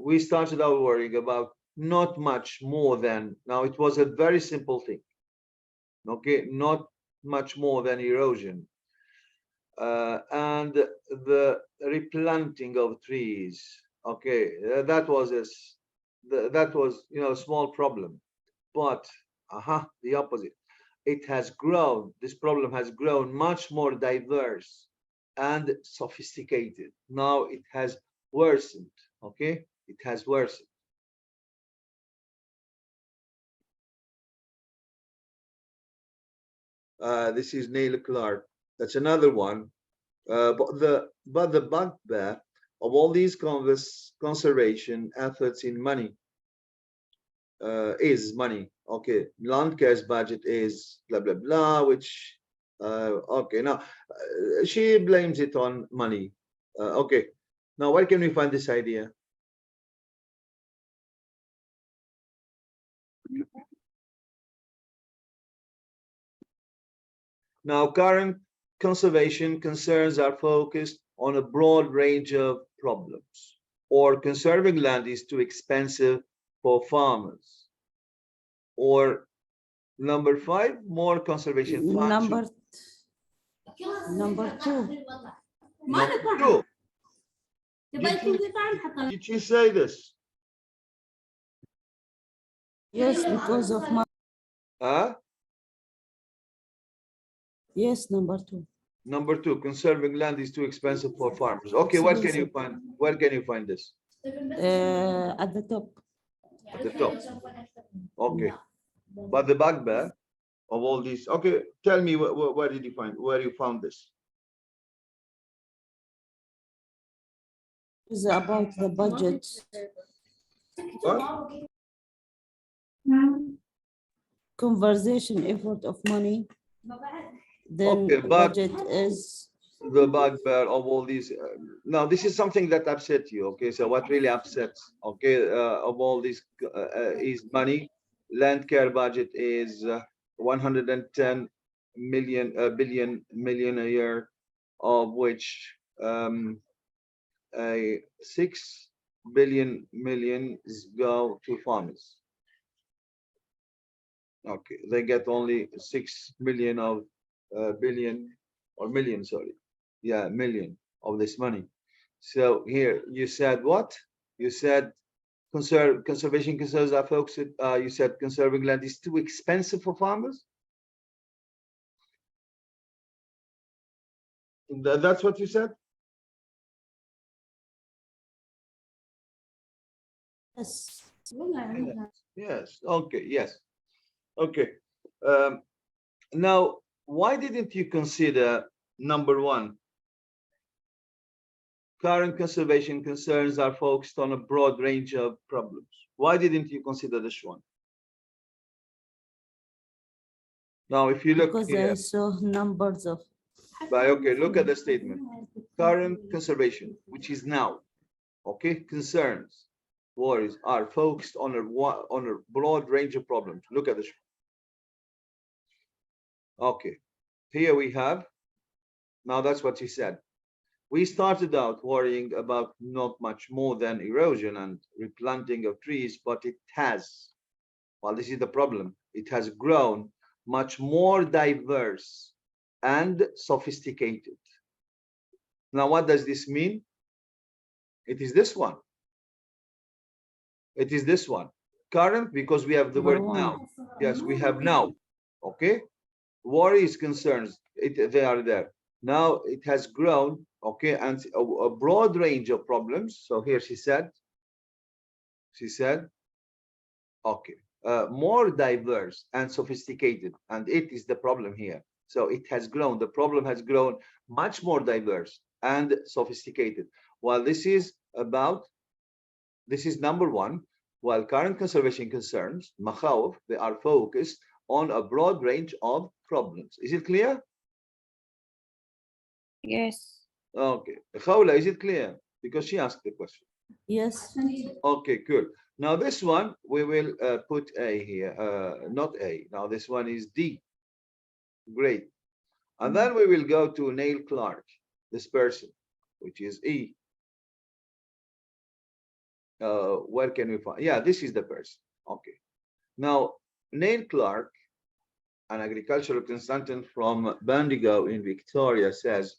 We started our worrying about not much more than, now it was a very simple thing. Okay, not much more than erosion. And the replanting of trees. Okay, that was a small problem. But the opposite. It has grown, this problem has grown much more diverse and sophisticated. Now it has worsened. Okay, it has worsened. This is Neil Clark. That's another one. But the bugbear of all these conservation efforts in money is money. Okay, land care's budget is blah blah blah, which Okay, now she blames it on money. Okay, now where can we find this idea? Now, current conservation concerns are focused on a broad range of problems, or conserving land is too expensive for farmers, or number 5, more conservation funds. Number 2. Number 2. Did she say this? Yes, because of money. Huh? Yes, number 2. Number 2, conserving land is too expensive for farmers. Okay, where can you find this? At the top. At the top. Okay, but the bugbear of all these. Okay, tell me where did you where you found this? It's about the budget. What? Conversation effort of money. Then Okay, but budget is the bugbear of all these. Now, this is something that upset you. Okay, so what really upsets? Okay, of all these is money. Land care budget is 110 million a year, of which 6 billion millions go to farmers. Okay, they get only 6 million of billion or million, sorry. Yeah, million of this money. So here you said what? You said conservation concerns are focused. You said conserving land is too expensive for farmers. That's what you said? yes. Yes. Okay. Yes. Okay. Now, why didn't you consider number 1? Current conservation concerns are focused on a broad range of problems. Why didn't you consider this one? Now, if you look Because here, I saw numbers of okay, look at the statement. Current conservation, which is now, okay, concerns, worries are focused on a broad range of problems. Look at this. Okay, here we have. Now that's what she said. We started out worrying about not much more than erosion and replanting of trees, but it has, well, this is the problem, it has grown much more diverse and sophisticated. Now, what does this mean? It is this one. It is this one. Current, because we have the word now. Yes, we have now. Okay. Worries, concerns, they are there. Now it has grown, okay, and a broad range of problems. So here she said, okay, more diverse and sophisticated, and it is the problem here. So it has grown, the problem has grown much more diverse and sophisticated. While this is number 1, while current conservation concerns, makhawf, they are focused on a broad range of problems. Is it clear? Yes. Okay. Khawla, is it clear? Because she asked the question. yes. Okay, good. Now this one, we will put A here, not A. Now this one is D. Great. And then we will go to Neil Clark, this person, which is E. Where can we find? Yeah, this is the person. Okay. Now, Neil Clark, an agricultural consultant from Bendigo in Victoria, says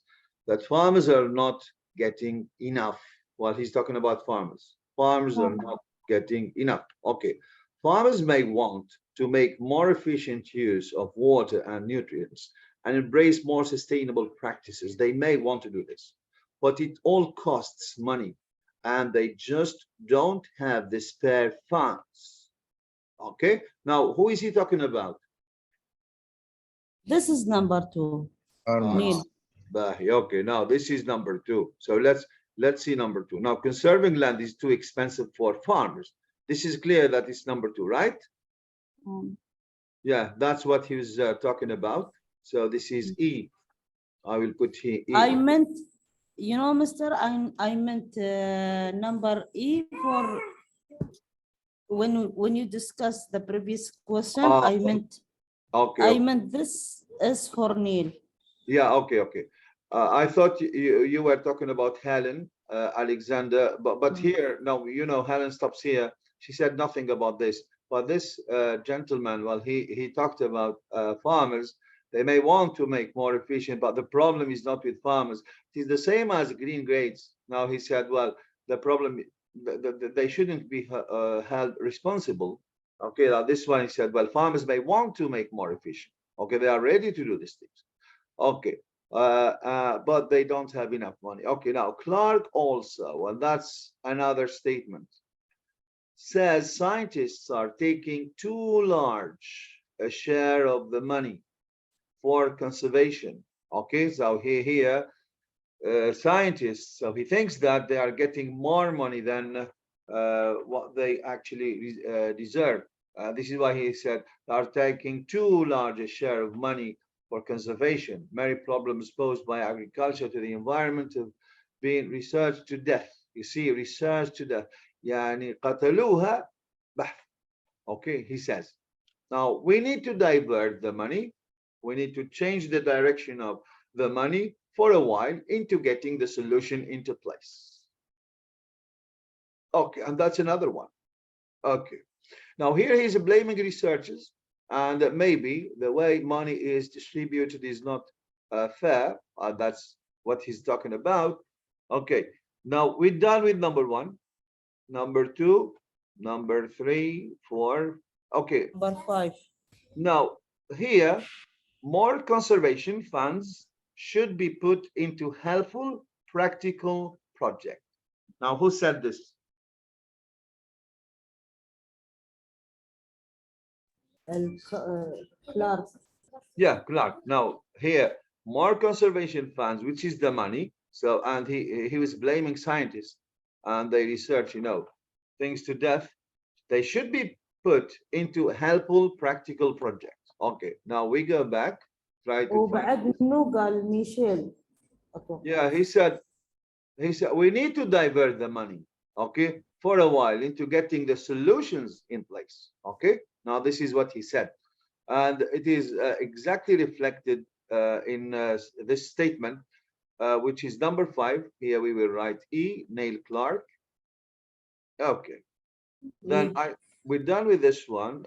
that farmers are not getting enough. Well, he's talking about farmers. Farmers are not getting enough. Okay. Farmers may want to make more efficient use of water and nutrients and embrace more sustainable practices. They may want to do this, but it all costs money and they just don't have the spare funds. Okay. Now, who is he talking about? This is number 2. Neil. Okay, now this is number 2. So let's see number 2. Now, conserving land is too expensive for farmers. This is clear that it's number 2, right? Yeah, that's what he was talking about. So this is E. I will put here E. I meant, you know, Mister, I meant number E for when you discussed the previous question. Ah, I meant okay. this is for Neil. Yeah, okay. I thought you were talking about Helen, Alexander, but here, no, Helen stops here. She said nothing about this. But this gentleman, well, he talked about farmers. They may want to make more efficient, but the problem is not with farmers. It is the same as green grades. Now he said, well, the problem, they shouldn't be held responsible. Okay, now this one he said, well, farmers may want to make more efficient. Okay, they are ready to do these things. Okay, but they don't have enough money. Okay, now Clark also, well, that's another statement, says scientists are taking too large a share of the money for conservation. Okay, so here scientists, so he thinks that they are getting more money than what they actually deserve. This is why he said they are taking too large a share of money for conservation. Many problems posed by agriculture to the environment have been researched to death. You see, research to death. يعني قتلوها بحث. Okay, he says. Now we need to divert the money. We need to change the direction of the money for a while into getting the solution into place. Okay, and that's another one. Okay, now here he's blaming researchers, and maybe the way money is distributed is not fair. That's what he's talking about. Okay, now we're done with number one, number two, number three, four. Okay, Number 5. now here more conservation funds should be put into helpful, practical projects. Now, who said this? Clark. Yeah, Clark. Now, here, more conservation funds, which is the money. So, and he was blaming scientists and they research, things to death. They should be put into helpful, practical projects. Okay, now we go back, try to find. وبعد منه قال ميشيل. Yeah, he said we need to divert the money, okay, for a while into getting the solutions in place. Okay, now this is what he said, and it is exactly reflected in this statement, which is number 5. Here we will write E, Neil Clark. Okay, then we're done with this one.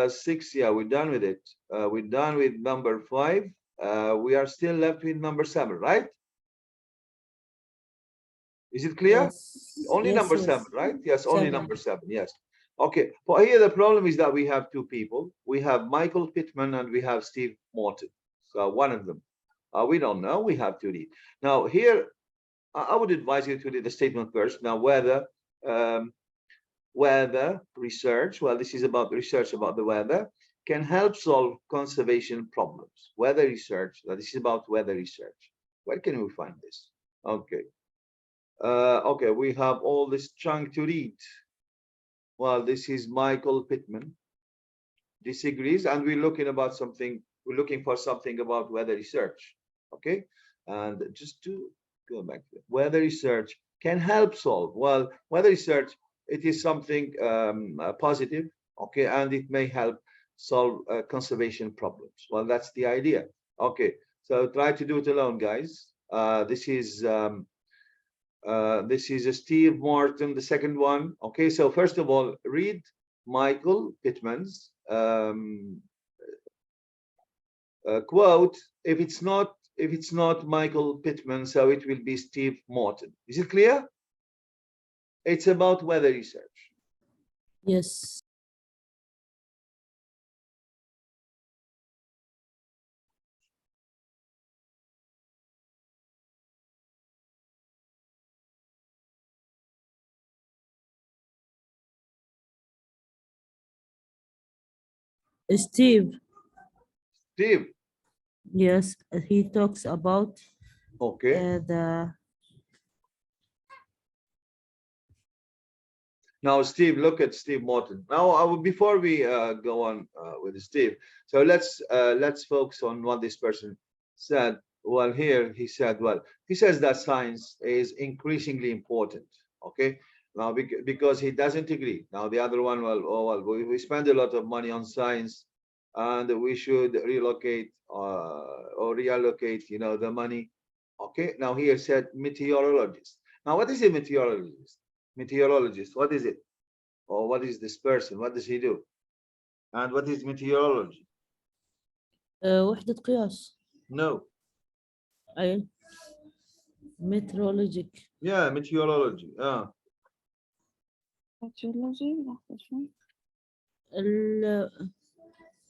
6, yeah, we're done with it. We're done with number 5. We are still left with number 7, right? Is it clear? Yes. Only Yes, number yes. 7, right? Yes, only 7. number 7. Yes. Okay. But here the problem is that we have two people. We have Michael Pittman and we have Steve Morton. So one of them. We don't know. We have to read. Now here, I would advise you to read the statement first. Now whether research, well, this is about research about the weather, can help solve conservation problems. Weather research. This is about weather research. Where can we find this? Okay. Okay, we have all this chunk to read. Well, this is Michael Pittman disagrees, and we're looking about something. We're looking for something about weather research. Okay, and just to go back to it, weather research can help solve. Well, weather research, it is something positive. Okay, and it may help solve conservation problems. Well, that's the idea. Okay, so try to do it alone, guys. This is Steve Morton, the second one. Okay, so first of all, read Michael Pittman's quote. If it's not Michael Pittman, so it will be Steve Morton. Is it clear? It's about weather research. Yes. Steve. Steve. Yes, he talks about Okay. Now, Steve, look at Steve Morton. Now, before we go on with Steve, so let's focus on what this person said. Well, here he said, well, he says that science is increasingly important. Okay, now because he doesn't agree. Now, the other one, well, oh well, we spend a lot of money on science, and we should relocate or reallocate, you know, the money. Okay, now here said meteorologist. Now, what is a meteorologist? Meteorologist, what is it? Or what is this person? What does he do? And what is meteorology? وحدة قياس. No. أي meteorologic. Yeah, meteorology. meteorology لحظة شوي. ال-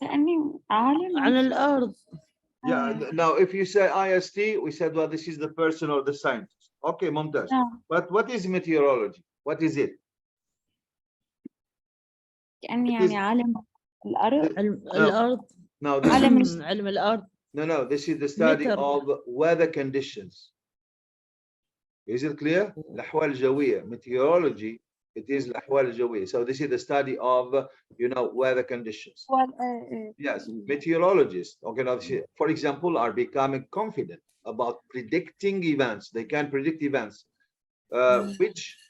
كأني عالم على الأرض. Yeah. Now, if you say IST, we said, well, this is the person or the scientist. Okay, Mumtaz. But what is meteorology? What is it? كأني It is- يعني عالم الأرض. الأرض. Now, this عالم is, علم الأرض. no, this is the study Meteor. of weather conditions. Is it clear? الأحوال الجوية. Meteorology, it is الأحوال الجوية. So this is the study of, you know, weather conditions. Yes, meteorologists, okay, now, for example, are becoming confident about predicting events. They can predict events,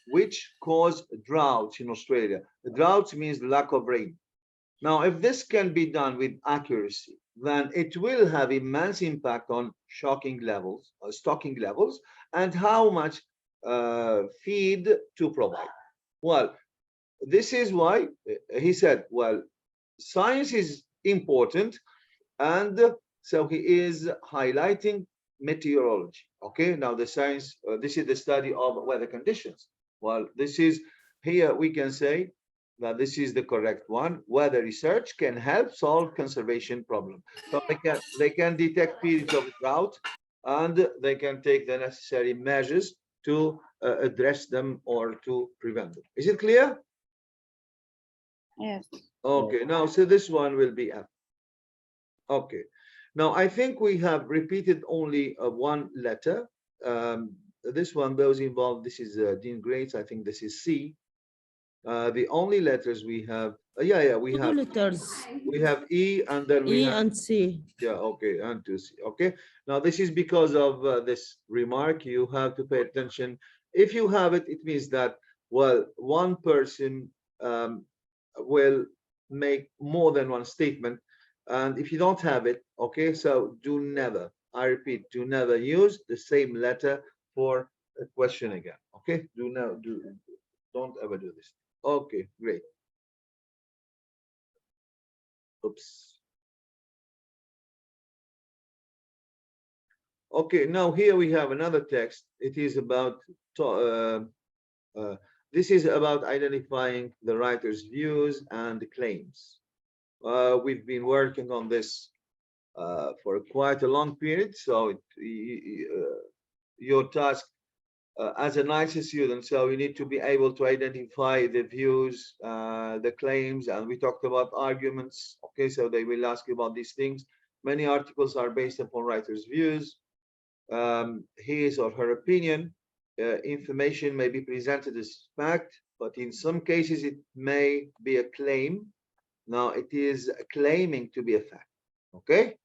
which cause droughts in Australia. Droughts means lack of rain. Now, if this can be done with accuracy, then it will have immense impact on stocking levels, and how much feed to provide. Well, this is why he said, well, science is important, and so he is highlighting meteorology. Okay, now the science, this is the study of weather conditions. Well, this is, here we can say that this is the correct one. Weather research can help solve conservation problem. So they can detect periods of drought, and they can take the necessary measures to address them or to prevent them. Is it clear? Yes. Okay, now so this one will be F. Okay, now I think we have repeated only one letter. This one, those involved, this is Dean Grace. I think this is C. The only letters we have, we Two have letters. we have E, and then we E have, and C. yeah, okay, and to C. Okay, now this is because of this remark. You have to pay attention. If you have it, it means that, well, one person will make more than one statement. And if you don't have it, okay, so do never, I repeat, do never use the same letter for a question again. Okay, don't ever do this. Okay, great. Oops. Okay, now here we have another text. It is about this is about identifying the writer's views and claims. We've been working on this for quite a long period, so your task as an IELTS student, so you need to be able to identify the views, the claims, and we talked about arguments. Okay, so they will ask you about these things. Many articles are based upon writer's views, his or her opinion. Information may be presented as fact, but in some cases it may be a claim. Now it is claiming to be a fact. Okay,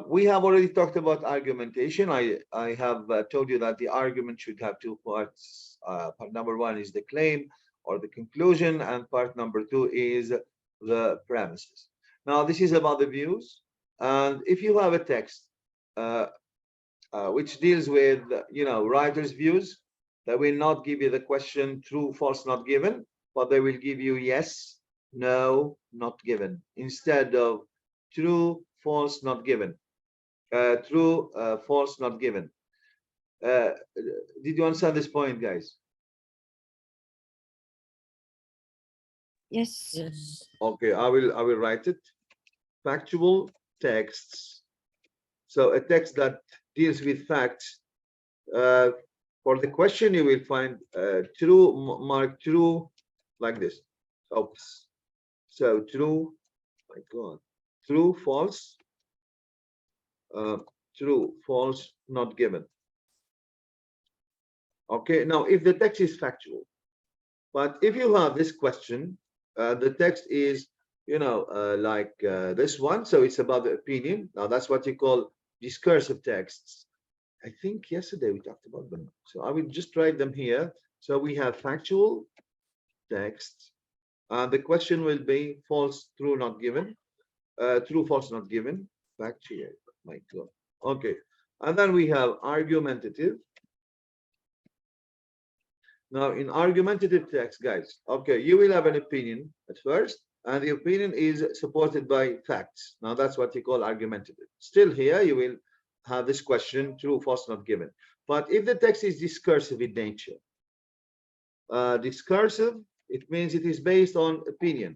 we have already talked about argumentation. I have told you that the argument should have two parts. Part number one is the claim or the conclusion, and part number two is the premises. Now this is about the views, and if you have a text which deals with, you know, writer's views, they will not give you the question true, false, not given, but they will give you yes, no, not given, instead of true, false, not given. True, false, not given. Did you understand this point, guys? Yes. Yes. Okay, I will write it. Factual texts. So a text that deals with facts. For the question, you will find true, mark true, like this. Oops. So true, my God, true, false, true, false, not given. Okay, now if the text is factual, But if you have this question, the text is, like this one. So it's about the opinion. Now that's what you call discursive texts. I think yesterday we talked about them. So I will just write them here. So we have factual text. The question will be false, true, not given. True, false, not given. Factual. My God. Okay. And then we have argumentative. Now, in argumentative text, guys, okay, you will have an opinion at first, and the opinion is supported by facts. Now, that's what you call argumentative. Still here, you will have this question, true, false, not given. But if the text is discursive in nature, discursive, it means it is based on opinion.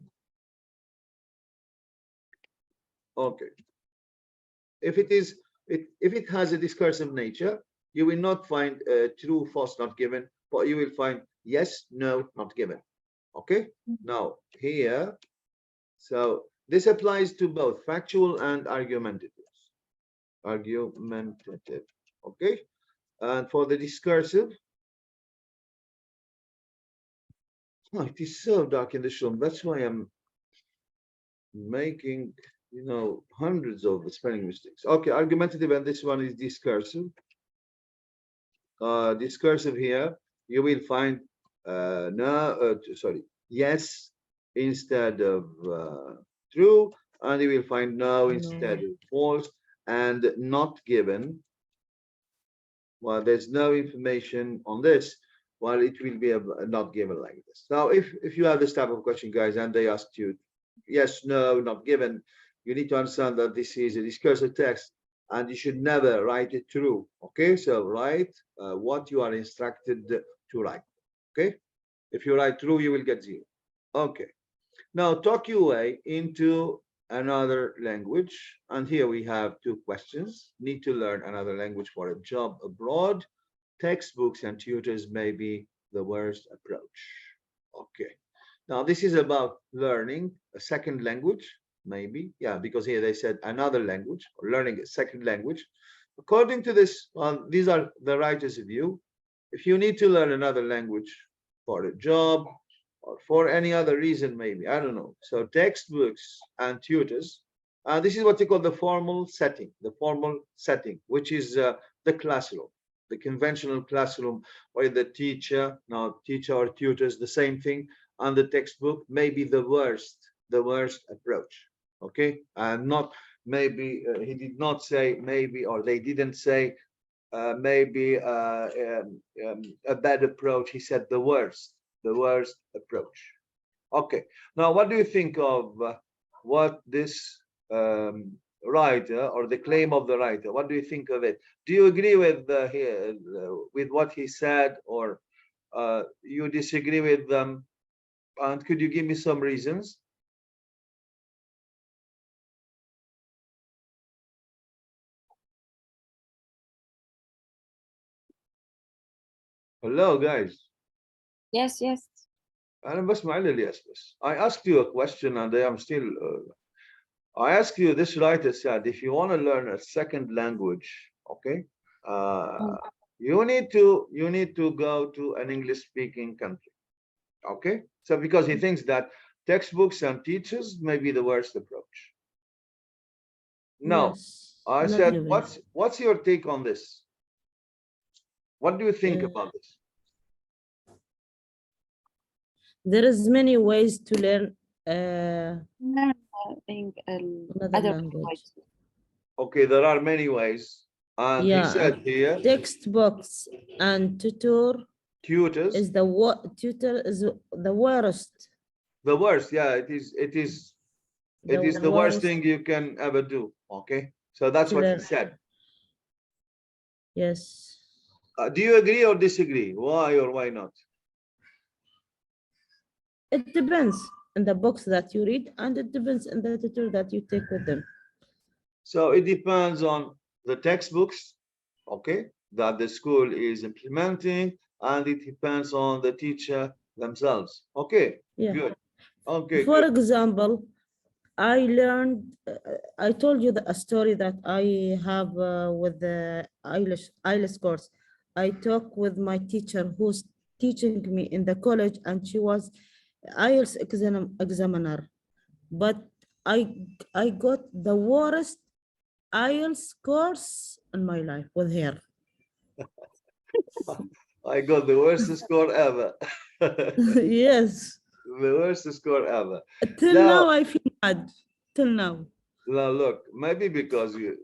Okay. If it has a discursive nature, you will not find true, false, not given, but you will find yes, no, not given. Okay. Now here, so this applies to both factual and argumentative. Argumentative. Okay. And for the discursive, oh, it is so dark in this room. That's why I'm making, hundreds of spelling mistakes. Okay, argumentative, and this one is discursive. Discursive here, you will find yes instead of true, and you will find no instead of false, and not given. Well, there's no information on this. Well, it will be not given like this. Now, if you have this type of question, guys, and they ask you yes, no, not given, you need to understand that this is a discursive text, and you should never write it true. Okay, so write what you are instructed to write. Okay, if you write true, you will get 0. Okay, now talk your way into another language, and here we have 2 questions. Need to learn another language for a job abroad. Textbooks and tutors may be the worst approach. Okay, now this is about learning a second language. Maybe, yeah, because here they said another language, or learning a second language. According to this, these are the writer's view. If you need to learn another language for a job or for any other reason, maybe, I don't know. So textbooks and tutors, this is what you call the formal setting, which is the classroom, the conventional classroom, where the teacher or tutors, the same thing, and the textbook may be the worst approach. Okay, and not maybe, he did not say maybe, or they didn't say maybe a bad approach. He said the worst approach. Okay, now what do you think of what this writer, or the claim of the writer, what do you think of it? Do you agree with what he said, or you disagree with them? And could you give me some reasons? Hello, guys. Yes, yes. أنا بسمع الياس بس. I asked you a question, and I am still. I asked you. This writer said, if you want to learn a second language, okay, you need to go to an English-speaking country, okay. So because he thinks that textbooks and teachers may be the worst approach. Now, Yes, I not said, given. what's your take on this? What do you think about this? There is many ways to learn Learning another other language. Okay, there are many ways, and he said here, textbooks and tutors is the worst. The worst, yeah, it is the worst thing you can ever do. Okay, so that's what he said. Yes. Do you agree or disagree? Why or why not? It depends on the books that you read, and it depends on the tutor that you take with them. So it depends on the textbooks, okay, that the school is implementing, and it depends on the teacher themselves. Okay, yeah. Good. Okay, For good. example, I learned, I told you a story that I have with the IELTS course. I talk with my teacher who's teaching me in the college, and she was IELTS examiner. But I got the worst IELTS course in my life with her. I got the worst score ever. Yes. The worst score ever. Till Now, now I feel bad. Till now. now look, maybe because you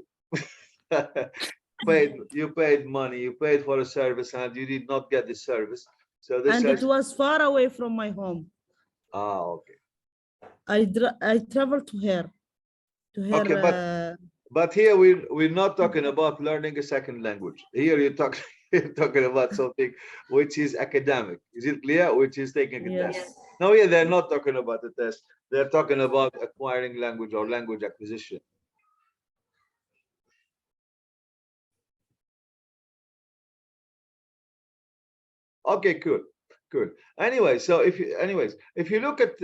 you paid money, you paid for a service and you did not get the service. So this And it has was far away from my home. okay. I traveled to her. To her. Okay, but here we're not talking about learning a second language. Here you're talking about something which is academic. Is it clear? Which is taking a test. Yes. No, yeah, they're not talking about the test. They're talking about acquiring language or language acquisition. Okay, cool, cool. Anyway, so if you look at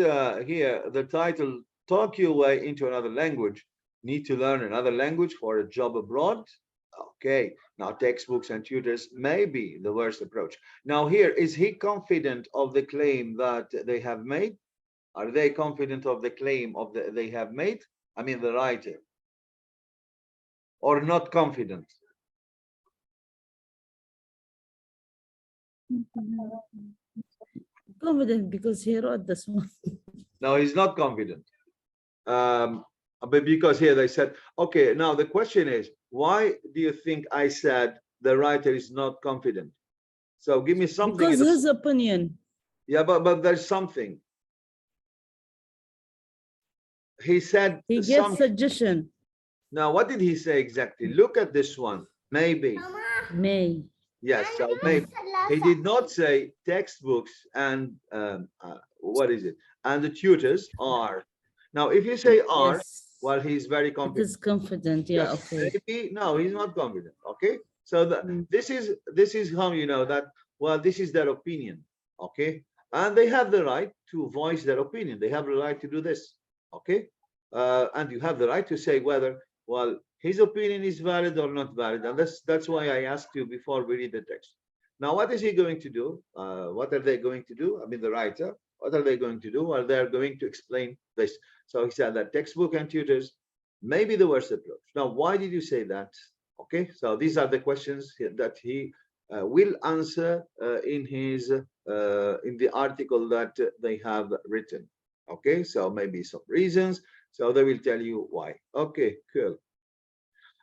here, the title, talk your way into another language, need to learn another language for a job abroad. Okay, now textbooks and tutors may be the worst approach. Now here, is he confident of the claim that they have made? Are they confident of the claim of they have made? I mean, the writer, or not confident? Confident because he wrote this one. No, he's not confident. But because here they said, okay, now the question is, why do you think I said the writer is not confident? So give me something. Because his opinion. Yeah, but there's something. He said He gets suggestion. Now, what did he say exactly? Look at this one. Maybe. May. Yes, so maybe. He did not say textbooks and what is it? And the tutors are. Now, if you say are, Yes. well, he's very It confident. is confident. Yeah. Yes. Okay. Maybe, no, he's not confident. Okay. So this is how you know that, well, this is their opinion. Okay. And they have the right to voice their opinion. They have the right to do this. Okay. And you have the right to say whether, well, his opinion is valid or not valid. And that's why I asked you before we read the text. Now, what is he going to do? What are they going to do? I mean, the writer, what are they going to do? Well, they're going to explain this. So he said that textbook and tutors may be the worst approach. Now, why did you say that? Okay, so these are the questions that he will answer in the article that they have written. Okay, so maybe some reasons. So they will tell you why. Okay, cool.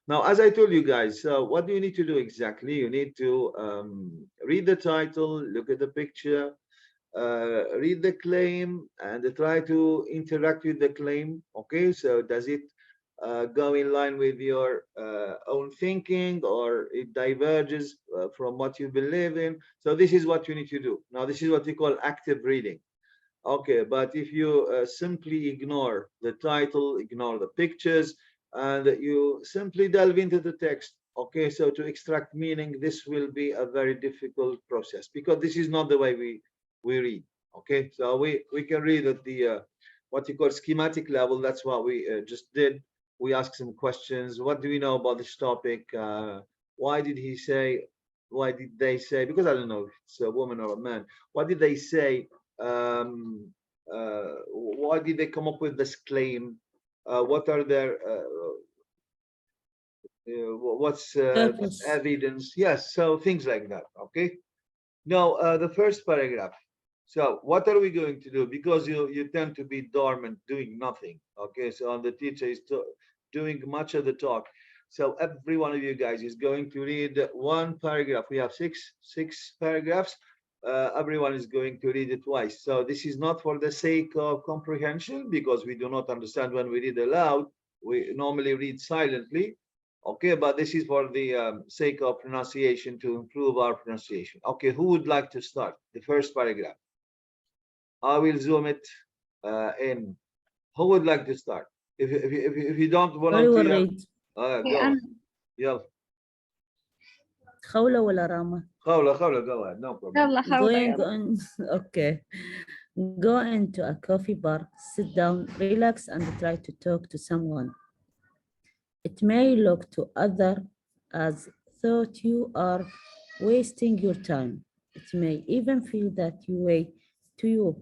Now, as I told you guys, what do you need to do exactly? You need to read the title, look at the picture, read the claim, and try to interact with the claim. Okay, so does it go in line with your own thinking, or it diverges from what you believe in? So this is what you need to do. Now, this is what we call active reading. Okay, but if you simply ignore the title, ignore the pictures, and you simply delve into the text, okay, so to extract meaning, this will be a very difficult process, because this is not the way we read. Okay, so we can read at the what you call schematic level. That's what we just did. We asked some questions. What do we know about this topic? Why did he say? Why did they say? Because I don't know if it's a woman or a man. What did they say? Why did they come up with this claim? What are their what's evidence? Yes, so things like that. Okay. Now the first paragraph. So what are we going to do? Because you tend to be dormant, doing nothing. Okay, so the teacher is doing much of the talk. So every one of you guys is going to read one paragraph. We have six paragraphs. Everyone is going to read it twice. So this is not for the sake of comprehension, because we do not understand when we read aloud. We normally read silently. Okay, but this is for the sake of pronunciation, to improve our pronunciation. Okay, who would like to start the first paragraph? I will zoom it in. Who would like to start? If you don't volunteer, go. Yeah. خولة ولا رامة? خولة, go ahead, no problem. Going on, okay. Go into a coffee bar, sit down, relax, and try to talk to someone. It may look to others as though you are wasting your time. It may even feel that way to you.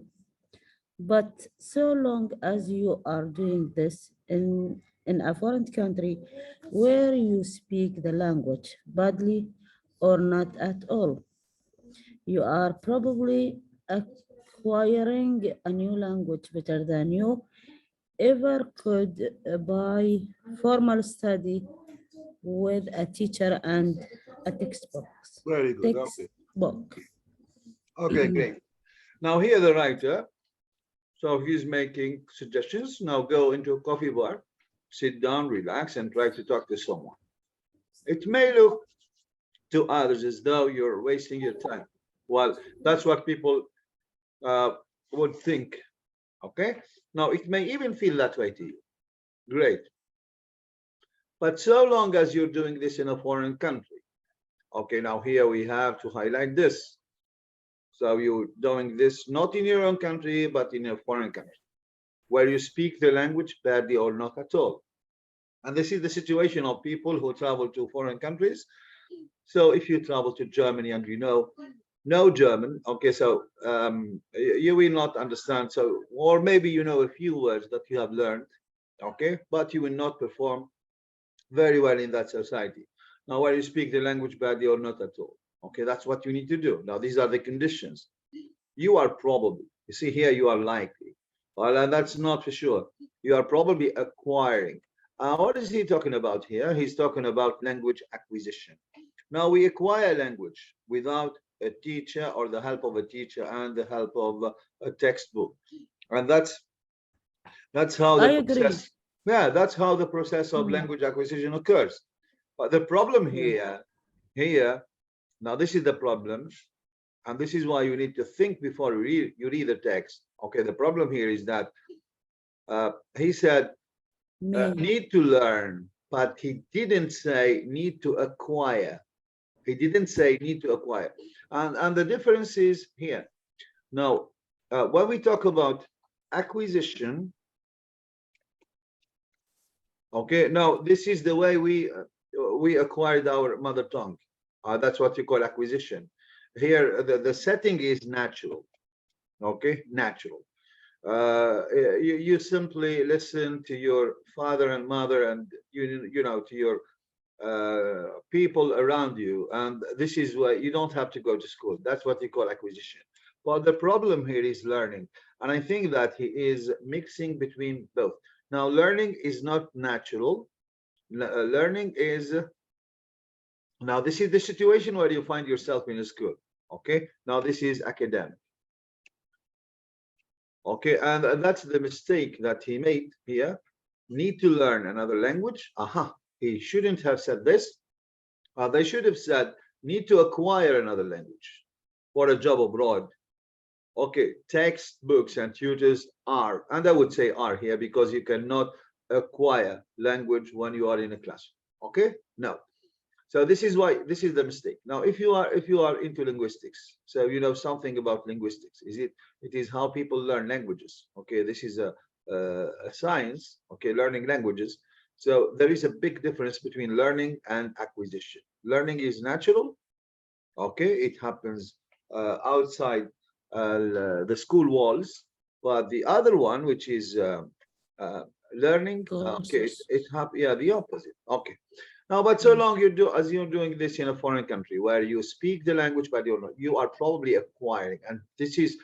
But so long as you are doing this in a foreign country where you speak the language badly or not at all, you are probably acquiring a new language better than you ever could by formal study with a teacher and a textbook. Very good. Okay. Textbook. Okay, great. Now here the writer, so he's making suggestions. Now go into a coffee bar, sit down, relax, and try to talk to someone. It may look to others as though you're wasting your time. Well, that's what people uh, would think. Okay. Now it may even feel that way to you. Great. But so long as you're doing this in a foreign country. Okay. Now here we have to highlight this. So you're doing this not in your own country, but in a foreign country where you speak the language badly or not at all. And this is the situation of people who travel to foreign countries. So if you travel to Germany and you know no German, okay, so you will not understand. So, or maybe you know a few words that you have learned, okay, but you will not perform very well in that society. Now, where you speak the language badly or not at all, okay, that's what you need to do. Now, these are the conditions. You are probably, you see here, you are likely. Well, and that's not for sure. You are probably acquiring. What is he talking about here? He's talking about language acquisition. Now, we acquire language without a teacher or the help of a teacher and the help of a textbook. And that's how I the agree. process, yeah, that's how the process of language acquisition occurs. But the problem here, now this is the problem, and this is why you need to think before you read the text. Okay, the problem here is that he said May. need to learn, but he didn't say need to acquire. He didn't say need to acquire. And the difference is here. Now, when we talk about acquisition, okay, now this is the way we acquired our mother tongue. That's what you call acquisition. Here, the setting is natural. Okay, natural. You simply listen to your father and mother, and you know to your people around you, and this is why you don't have to go to school. That's what you call acquisition. But the problem here is learning, and I think that he is mixing between both. Now, learning is not natural. Learning is, now this is the situation where you find yourself in a school. Okay, now this is academic. Okay, and that's the mistake that he made here. Need to learn another language. Aha, he shouldn't have said this. They should have said need to acquire another language for a job abroad. Okay, textbooks and tutors are, and I would say are here because you cannot acquire language when you are in a classroom. Okay, no. So this is why this is the mistake. Now, if you are into linguistics, so you know something about linguistics, it is how people learn languages. Okay, this is a science. Okay, learning languages. So there is a big difference between learning and acquisition. Learning is natural. Okay, it happens outside the school walls, but the other one, which is learning, okay, yeah, the opposite. Okay. Now, but so long as you're doing this in a foreign country where you speak the language, but you are probably acquiring, and this is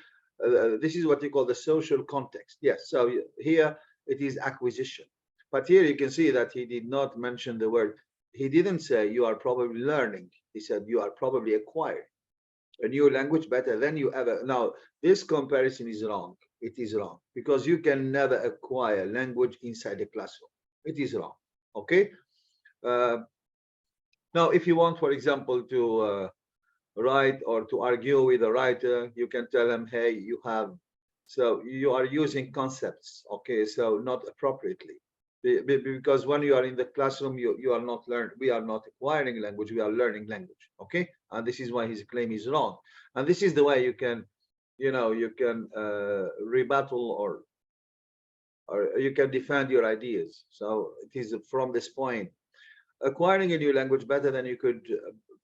what you call the social context. Yes. So here it is acquisition, but here you can see that he did not mention the word. He didn't say you are probably learning. He said you are probably acquiring a new language better than you ever. Now, this comparison is wrong. It is wrong because you can never acquire language inside a classroom. It is wrong. Okay. Now, if you want, for example, to write or to argue with a writer, you can tell him, hey, so you are using concepts, okay, so not appropriately. Because when you are in the classroom, you are not we are not acquiring language, we are learning language, okay? And this is why his claim is wrong. And this is the way you can, you can rebuttal or you can defend your ideas. So it is from this point. Acquiring a new language better than you could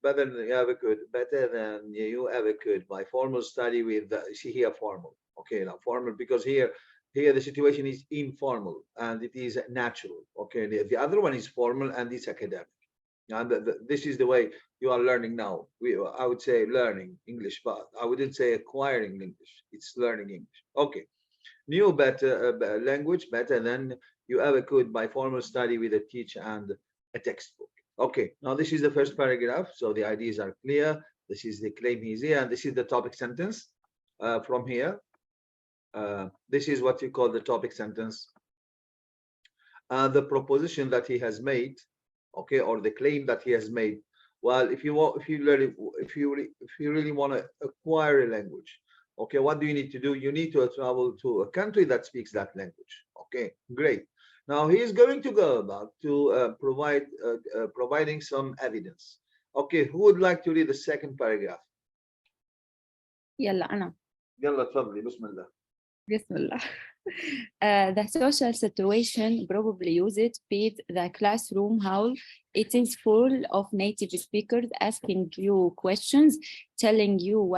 better than you ever could, better than you ever could by formal study with, see here, formal. Okay, now formal, because here the situation is informal and it is natural. Okay, the other one is formal and it's academic. And this is the way you are learning now. I would say learning English, but I wouldn't say acquiring English. It's learning English. Okay, new better language better than you ever could by formal study with a teacher and a textbook. Okay, now this is the first paragraph, so the ideas are clear. This is the claim he's here, and this is the topic sentence from here. This is what you call the topic sentence. The proposition that he has made, okay, or the claim that he has made. Well, if you really want to acquire a language, okay, what do you need to do? You need to travel to a country that speaks that language. Okay, great. Now he is going to go about to providing some evidence. Okay, who would like to read the second paragraph? يلا أنا. يلا تفضلي بسم الله. Bismillah. The social situation probably used beat the classroom hall. It is full of native speakers asking you questions, telling you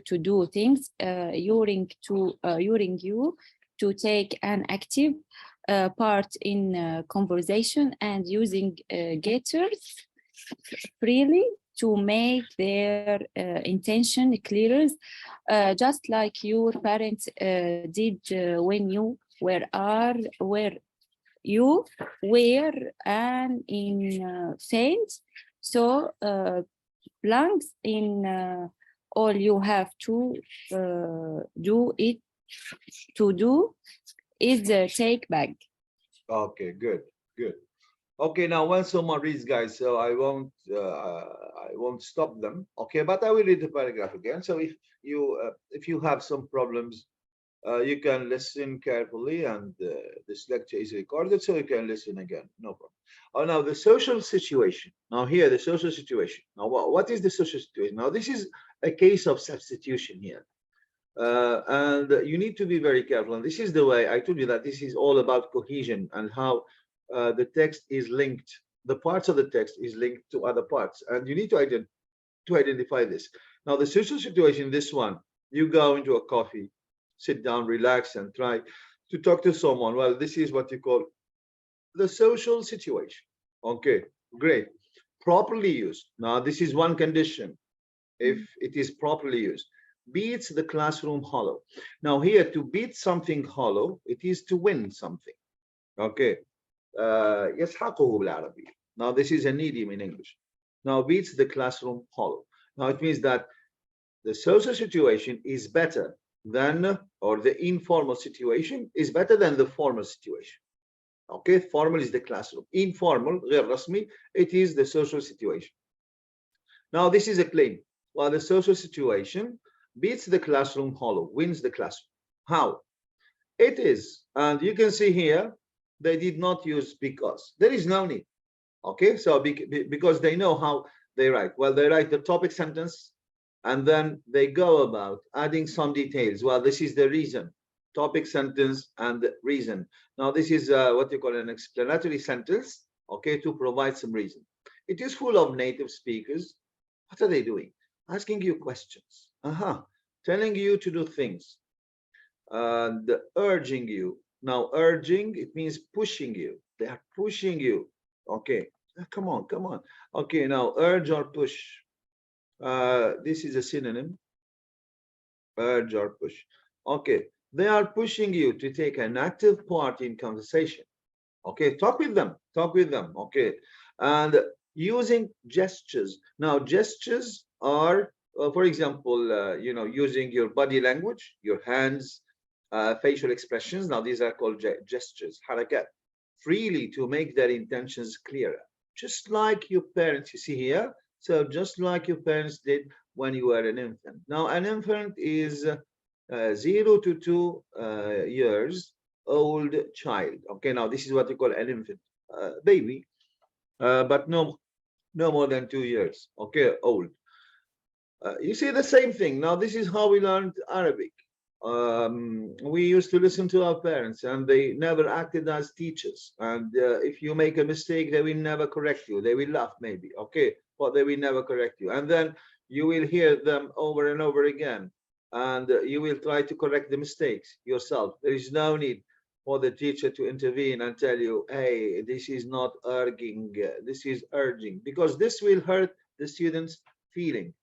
to do things, urging you to take an active part in conversation and using gestures freely to make their intention clear, just like your parents did when you were an infant. So blanks in all you have to do is take back. Okay, good, good. Okay, now when someone reads, guys, so I won't stop them. Okay, but I will read the paragraph again. So if you have some problems, you can listen carefully, and this lecture is recorded, so you can listen again. No problem. Oh, now the social situation. Now here, the social situation. Now, what is the social situation? Now this is a case of substitution here. And you need to be very careful. And this is the way I told you that this is all about cohesion and how the text is linked. The parts of the text is linked to other parts, and you need to identify this. Now, the social situation, this one, you go into a coffee, sit down, relax, and try to talk to someone. Well, this is what you call the social situation. Okay, great. Properly used. Now, this is one condition. If it is properly used, beats the classroom hollow. Now here, to beat something hollow, it is to win something. Okay. يسحقه بالعربي. Now this is an idiom in English. Now beats the classroom hollow. Now it means that the social situation is better than, or the informal situation is better than the formal situation. Okay, formal is the classroom. Informal, غير رسمي, it is the social situation. Now this is a claim. Well, the social situation beats the classroom hollow, wins the classroom. How? It is, and you can see here, they did not use because. There is no need. Okay, so because they know how they write. Well, they write the topic sentence, and then they go about adding some details. Well, this is the reason. Topic sentence and the reason. Now, this is what you call an explanatory sentence, okay, to provide some reason. It is full of native speakers. What are they doing? Asking you questions. Telling you to do things. And urging you. Now, urging, it means pushing you. They are pushing you. Okay, come on, come on. Okay, now urge or push. This is a synonym. Urge or push. Okay, they are pushing you to take an active part in conversation. Okay, talk with them. Talk with them. Okay, and using gestures. Now, gestures are, for example, using your body language, your hands, facial expressions. Now these are called gestures, harakat, freely to make their intentions clearer, just like your parents, you see here. So just like your parents did when you were an infant. Now an infant is 0 to 2 years old child. Okay, now this is what you call an infant, baby, but no more than 2 years, okay, old. You see the same thing. Now this is how we learned Arabic. We used to listen to our parents, and they never acted as teachers. And if you make a mistake, they will never correct you. They will laugh maybe, okay, but they will never correct you. And then you will hear them over and over again, and you will try to correct the mistakes yourself. There is no need for the teacher to intervene and tell you, hey, this is not urging, this is urging, because this will hurt the student's feeling.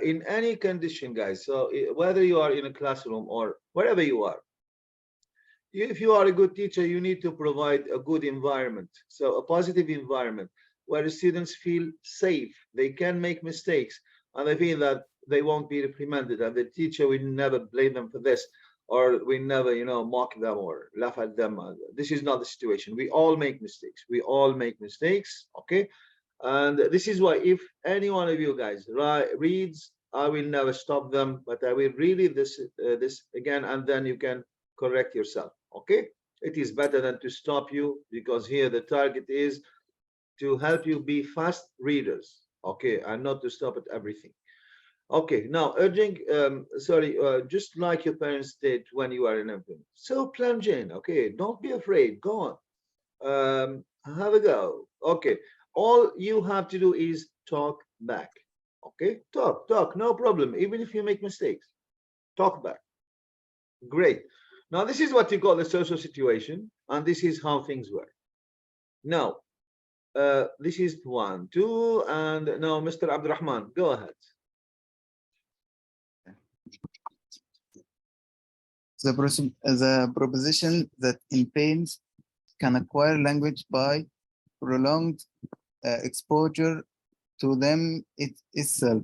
In any condition, guys. So whether you are in a classroom or wherever you are, if you are a good teacher, you need to provide a good environment. So a positive environment where the students feel safe. They can make mistakes, and they feel that they won't be reprimanded, and the teacher will never blame them for this, or we never, mock them or laugh at them. This is not the situation. We all make mistakes. We all make mistakes. Okay. And this is why if any one of you guys reads, I will never stop them, but I will read it this again, and then you can correct yourself. Okay, it is better than to stop you, because here the target is to help you be fast readers. Okay, and not to stop at everything. Okay, now urging, just like your parents did when you are an infant. So plunge in. Okay, don't be afraid. Go on. Have a go. Okay, all you have to do is talk back. Okay, talk, no problem. Even if you make mistakes, talk back. Great. Now this is what you call the social situation, and this is how things work. Now, this is 1, 2, and now Mr. Abdurrahman, go ahead. The proposition that infants can acquire language by prolonged exposure to them itself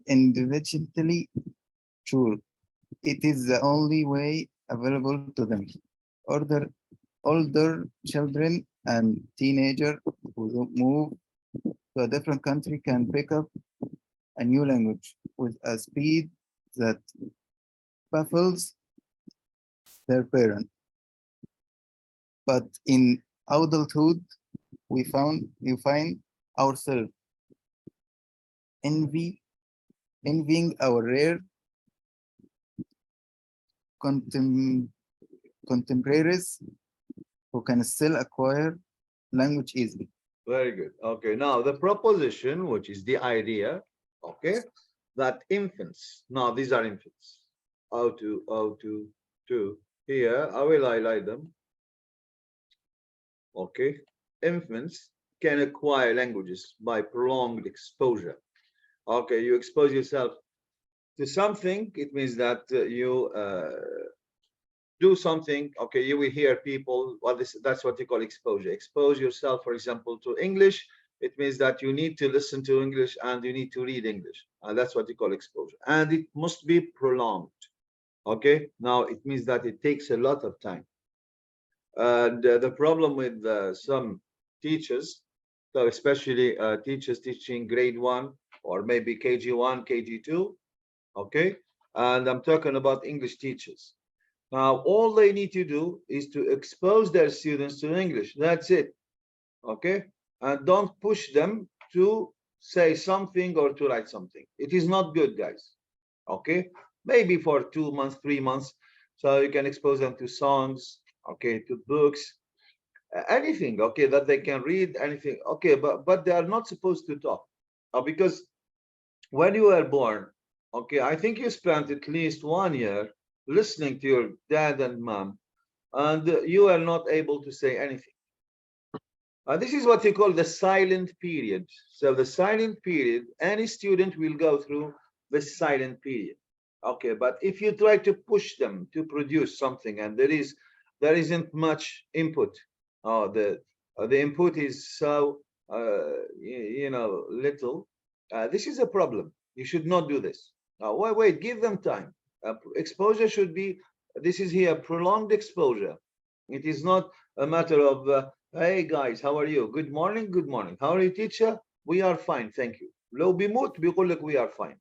individually true. It is the only way available to them. Older children and teenagers who move to a different country can pick up a new language with a speed that baffles their parents. But in adulthood, we find ourselves envying our rare contemporaries who can still acquire language easily. Very good. Okay, now the proposition, which is the idea, okay, that infants, now these are infants, how to here, I will highlight them. Okay, infants can acquire languages by prolonged exposure. Okay, you expose yourself to something, it means that you do something. Okay, you will hear people, that's what you call exposure. Expose yourself, for example, to English. It means that you need to listen to English and you need to read English. That's what you call exposure, and it must be prolonged. Okay, now it means that it takes a lot of time. And the problem with some teachers, so especially teachers teaching grade 1 or maybe KG1, KG2, okay, and I'm talking about English teachers. Now, all they need to do is to expose their students to English. That's it. Okay? And don't push them to say something or to write something. It is not good, guys. Okay? Maybe for 2 months, 3 months. So you can expose them to songs, okay, to books, anything, okay, that they can read, anything. Okay, but they are not supposed to talk. Because when you were born, okay, I think you spent at least 1 year listening to your dad and mom, and you are not able to say anything. This is what you call the silent period. So the silent period, any student will go through the silent period. Okay, but if you try to push them to produce something and there isn't much input, the input is so little, this is a problem. You should not do this. Wait, give them time. Exposure should be, this is here, prolonged exposure. It is not a matter of, hey guys, how are you? Good morning, good morning. How are you, teacher? We are fine, thank you. لو بيموت بيقول لك we are fine.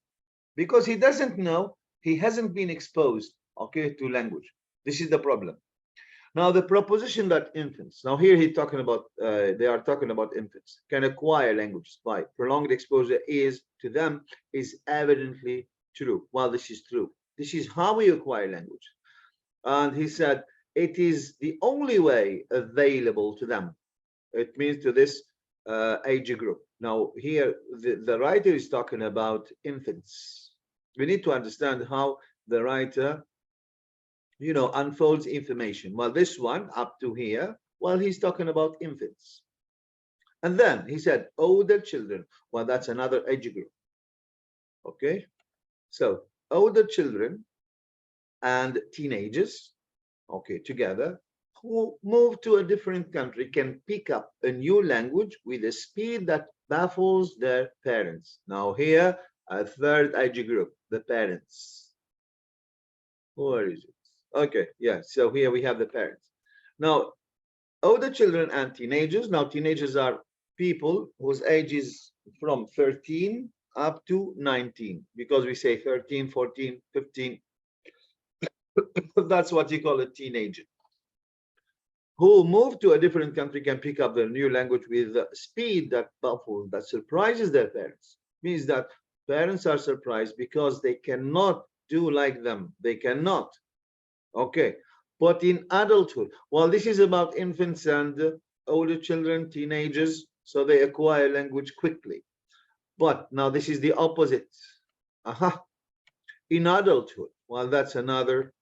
Because he doesn't know, he hasn't been exposed, okay, to language. This is the problem. Now the proposition that infants, now here he's talking about, they are talking about infants, can acquire languages by prolonged exposure is, to them, is evidently True. Well, this is true. This is how we acquire language. And he said it is the only way available to them. It means to this age group. Now, here the writer is talking about infants. We need to understand how the writer, unfolds information. Well, this one up to here, well, he's talking about infants. And then he said older children. Well, that's another age group. Okay, so older children and teenagers, okay, together, who move to a different country can pick up a new language with a speed that baffles their parents. Now here, a third age group, the parents. Where is it? Okay, yeah, so here we have the parents. Now, older children and teenagers. Now, teenagers are people whose age is from 13 up to 19, because we say 13, 14, 15. That's what you call a teenager. Who move to a different country can pick up the new language with speed that baffles, that surprises their parents. Means that parents are surprised because they cannot do like them. They cannot. Okay. But in adulthood, well, this is about infants and older children, teenagers, so they acquire language quickly. But now this is the opposite. In adulthood, well, that's another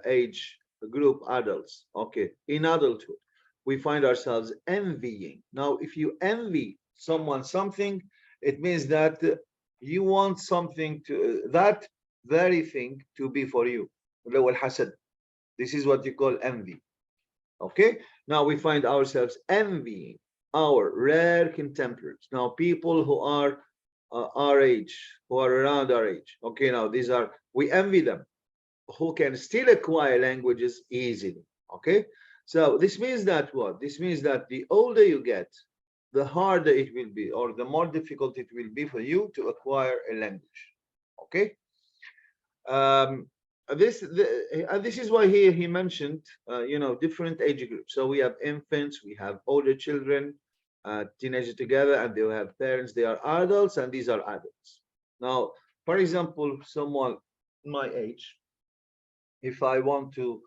age group, adults. Okay, in adulthood, we find ourselves envying. Now, if you envy someone something, it means that you want something to that very thing to be for you. This is what you call envy. Okay, now we find ourselves envying our rare contemporaries. Now, people who are our age, who are around our age. Okay, now these are, we envy them, who can still acquire languages easily. Okay, so this means that what? This means that the older you get, the harder it will be, or the more difficult it will be for you to acquire a language. Okay, this is why here he mentioned different age groups. So we have infants, we have older children, teenagers together, and they have parents. They are adults, and these are adults. Now, for example, someone my age, if I want to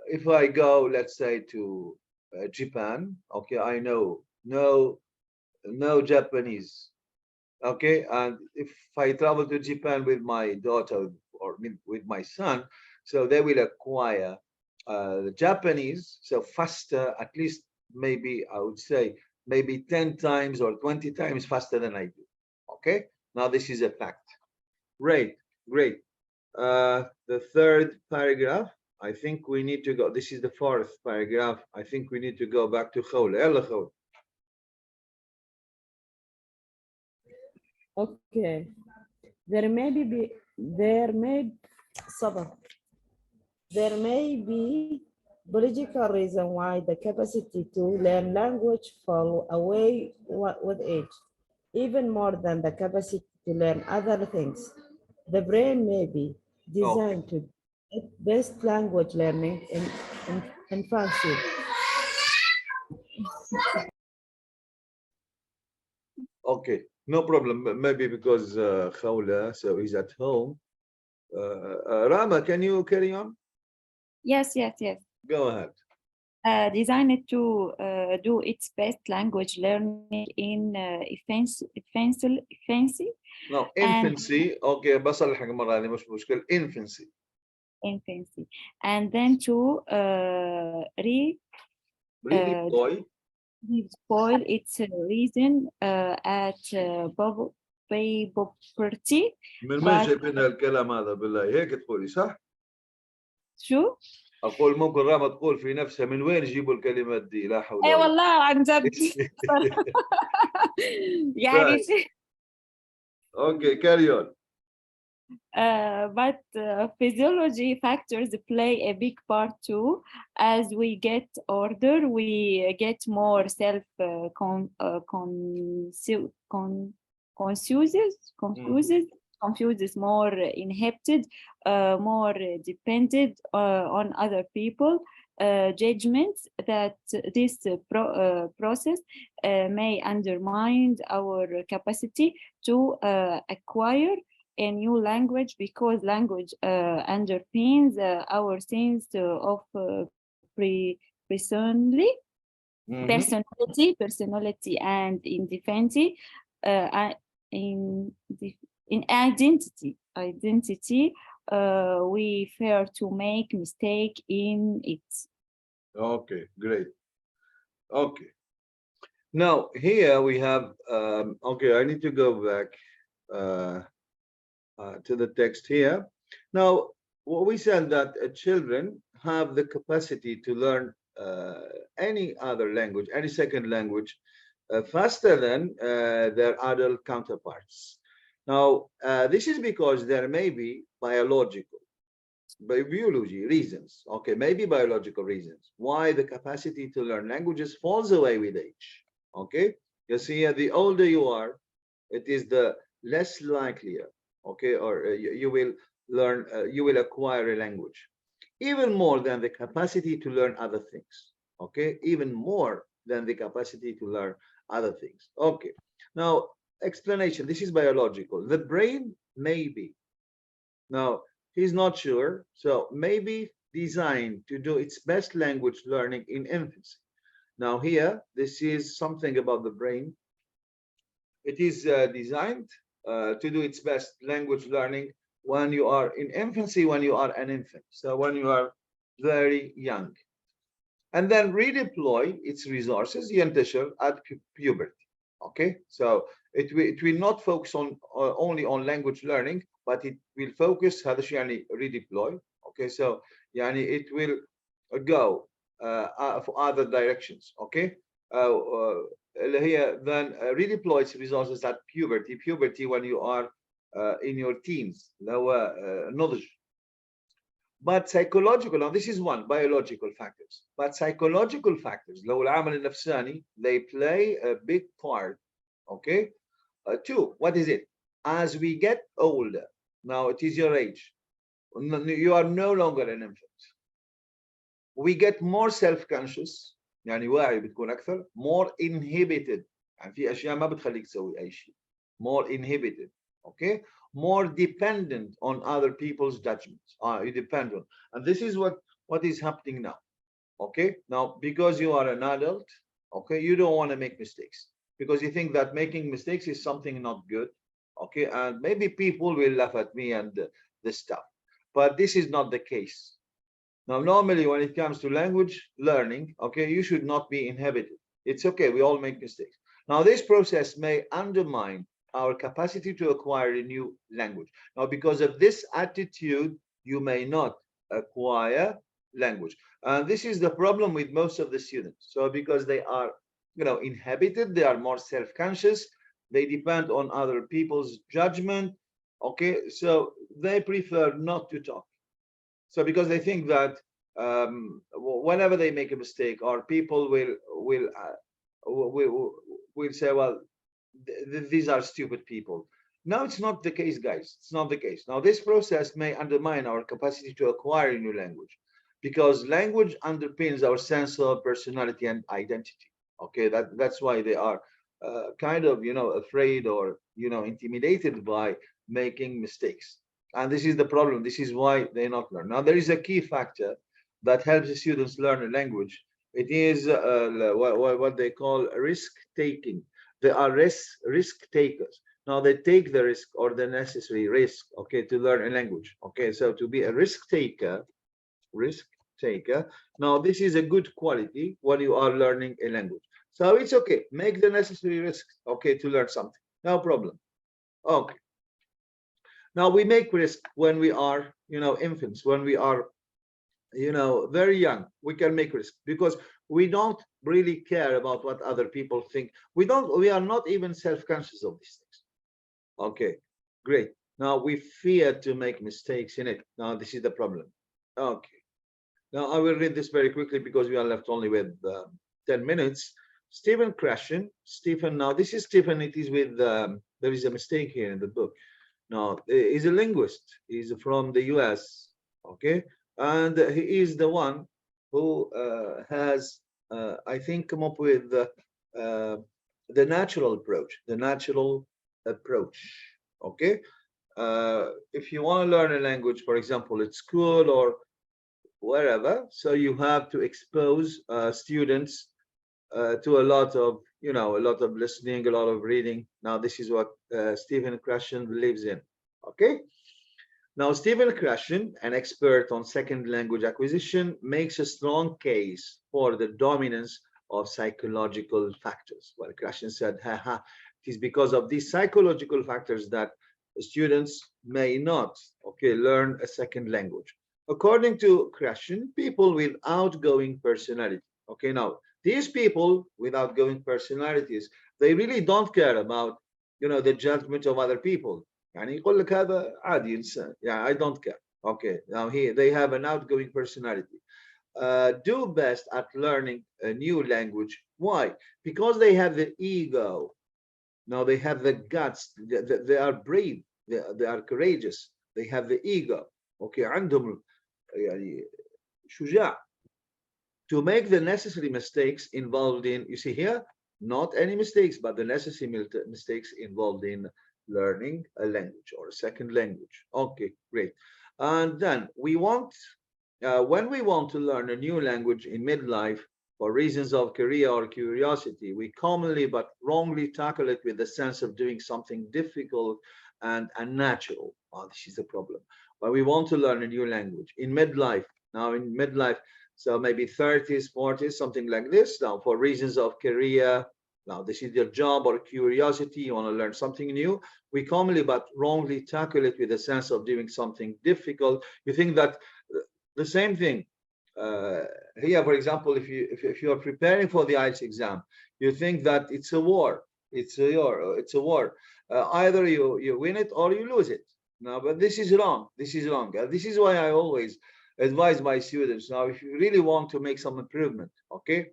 if I go, let's say, to Japan, okay, I know no Japanese. Okay, and if I travel to Japan with my daughter or with my son, so they will acquire the Japanese so faster, at least maybe I would say maybe 10 times or 20 times faster than I do. Okay, now this is a fact. Great. The third paragraph, I think we need to go. This is the fourth paragraph. I think we need to go back to Khawla. Okay. There may be political reason why the capacity to learn language fall away with age, even more than the capacity to learn other things. The brain may be designed to get best language learning in infancy. Okay, no problem. Maybe because Khawla, so he's at home. Rama, can you carry on? Yes. Go ahead. Designed to do its best language learning in infancy. No, infancy. Okay, بصلحك مرة هذه مش مشكلة. Infancy. And then to spoil its reason at puberty. من وين جايبين الكلام هذا بالله؟ هيك تقولي صح؟ شو؟ أقول ممكن راما تقول في نفسها من وين يجيبوا الكلمات دي؟ لا حول ولا قوة. والله عن جد. يعني Okay, carry on. But physiology factors play a big part too. As we get older, we get more confused, more inhibited, more dependent on other people. Judgments that this process may undermine our capacity to acquire a new language because language underpins our sense of personally personality and independence in in identity we fear to make mistake in it. Okay, great. Okay. Now here we have okay, I need to go back uh, to the text here. Now, what we said that children have the capacity to learn any other language, any second language, faster than their adult counterparts. Now, this is because there may be biological, by biology reasons, okay, maybe biological reasons, why the capacity to learn languages falls away with age, okay? You see, the older you are, it is the less likelier, okay, or you will learn, you will acquire a language, even more than the capacity to learn other things, okay, even more than the capacity to learn other things. Okay, now explanation, this is biological. The brain may be, now he's not sure, so maybe designed to do its best language learning in infancy. Now here, this is something about the brain. It is designed to do its best language learning when you are in infancy, when you are an infant, so when you are very young, and then redeploy its resources ينتشر at puberty. Okay, so it will not focus on only on language learning, but it will focus هذا الشيء يعني redeploy. Okay, so يعني it will go for other directions. Okay, اللي هي then redeploys resources at puberty when you are in your teens اللي هو نضج. But psychological, now this is one, biological factors, but psychological factors لو العامل النفساني, they play a big part. Okay, two, what is it? As we get older, now it is your age, you are no longer an infant, we get more self-conscious, يعني واعي بتكون أكثر, more inhibited, يعني في أشياء ما بتخليك تسوي أي شيء, more inhibited, okay, more dependent on other people's judgments. You depend on, and this is what is happening now. Okay, now because you are an adult, okay, you don't want to make mistakes because you think that making mistakes is something not good. Okay, and maybe people will laugh at me and this stuff, but this is not the case. Now, normally when it comes to language learning, okay, you should not be inhibited. It's okay, we all make mistakes. Now, this process may undermine our capacity to acquire a new language. Now, because of this attitude, you may not acquire language. And this is the problem with most of the students. So because they are, inhibited, they are more self-conscious, they depend on other people's judgment, okay, so they prefer not to talk. So because they think that whenever they make a mistake, or people will say, well, these are stupid people. Now it's not the case, guys. It's not the case. Now this process may undermine our capacity to acquire a new language, because language underpins our sense of personality and identity. Okay, that's why they are kind of afraid or intimidated by making mistakes. And this is the problem. This is why they not learn. Now, there is a key factor that helps the students learn a language. It is what they call risk taking. They are risk takers. Now, they take the risk or the necessary risk, okay, to learn a language. Okay, so to be a risk taker. Now, this is a good quality when you are learning a language. So it's okay. Make the necessary risk, okay, to learn something. No problem. Okay. Now we make risk when we are, infants, when we are, very young. We can make risk because we don't really care about what other people think. We are not even self-conscious of these things. Okay, great. Now we fear to make mistakes in it. Now this is the problem. Okay. Now I will read this very quickly because we are left only with 10 minutes. Stephen Krashen. Stephen, now this is Stephen. It is with, there is a mistake here in the book. No, he's a linguist. He's from the US, okay? And he is the one who has, I think, come up with the natural approach, okay? if you want to learn a language, for example, at school or wherever, so you have to expose students to a lot of, you know, a lot of listening, a lot of reading. Now, this is what Stephen Krashen believes in. Okay. Now, Stephen Krashen, an expert on second language acquisition, makes a strong case for the dominance of psychological factors. Well, Krashen said, haha, it is because of these psychological factors that students may not, okay, learn a second language. According to Krashen, people with outgoing personality, okay, now these people with outgoing personalities, they really don't care about, you know, the judgment of other people. يعني يقول لك هذا عادي إنسان. Yeah, I don't care. Okay, now here they have an outgoing personality. Do best at learning a new language. Why? Because they have the ego. Now they have the guts. They are brave. They are courageous. They have the ego. Okay, عندهم يعني شجاع to make the necessary mistakes involved in, you see here, not any mistakes, but the necessary mistakes involved in learning a language or a second language. Okay, great. And then we want, when we want to learn a new language in midlife for reasons of career or curiosity, we commonly but wrongly tackle it with the sense of doing something difficult and unnatural. Oh, this is the problem. When we want to learn a new language in midlife, now in midlife, so maybe 30s, 40s, something like this. Now, for reasons of career, now this is your job or curiosity, you want to learn something new. We commonly but wrongly tackle it with a sense of doing something difficult. You think that the same thing. Here, for example, if you are preparing for the IELTS exam, you think that it's a war. It's a war. Either you win it or you lose it. No, but this is wrong. This is wrong. This is why I always advise my students. Now, if you really want to make some improvement, okay,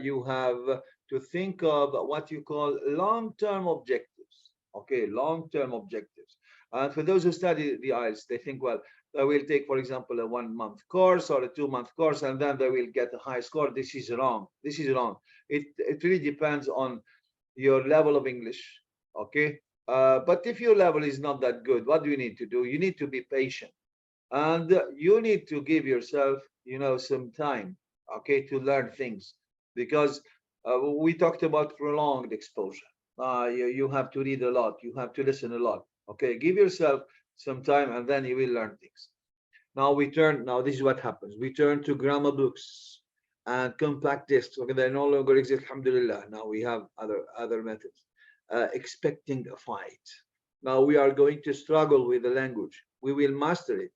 you have to think of what you call long-term objectives. Okay, long-term objectives. And for those who study the IELTS, they think, well, they will take, for example, a 1-month course or a 2-month course, and then they will get a high score. This is wrong. This is wrong. It really depends on your level of English. Okay. But if your level is not that good, what do you need to do? You need to be patient, and you need to give yourself, you know, some time, okay, to learn things, because we talked about prolonged exposure. You have to read a lot, you have to listen a lot. Okay, give yourself some time, and then you will learn things. Now this is what happens. We turn to grammar books and compact discs. Okay, they no longer exist, alhamdulillah. Now we have other methods. Expecting a fight. Now we are going to struggle with the language. We will master it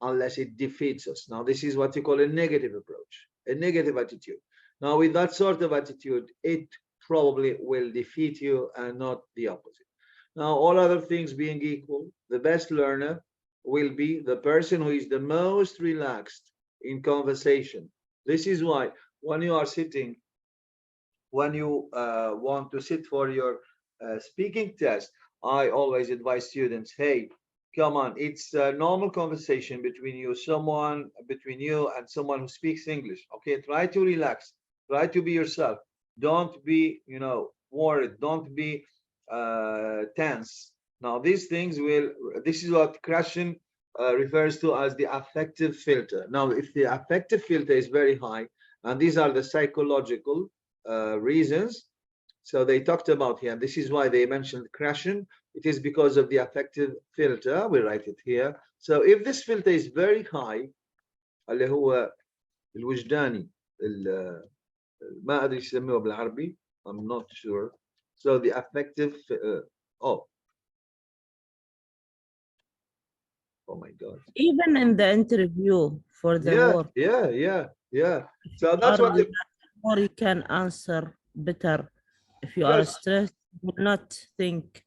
unless it defeats us. Now this is what you call a negative approach, a negative attitude. Now with that sort of attitude, it probably will defeat you and not the opposite. Now, all other things being equal, the best learner will be the person who is the most relaxed in conversation. This is why when you are sitting, when you want to sit for your speaking test, I always advise students, hey, come on, it's a normal conversation between you and someone who speaks English. Okay, try to relax, try to be yourself. Don't be, you know, worried, don't be tense. Now these things this is what Krashen refers to as the affective filter. Now if the affective filter is very high, and these are the psychological reasons, so they talked about here, this is why they mentioned Krashen. It is because of the affective filter. We write it here. So if this filter is very high, اللي هو الوجداني ما أدري إيش يسموه بالعربي, I'm not sure. So the affective oh my God. Even in the interview for the work, Yeah. So that's what or you can answer better. If you are yes. stressed, you will not think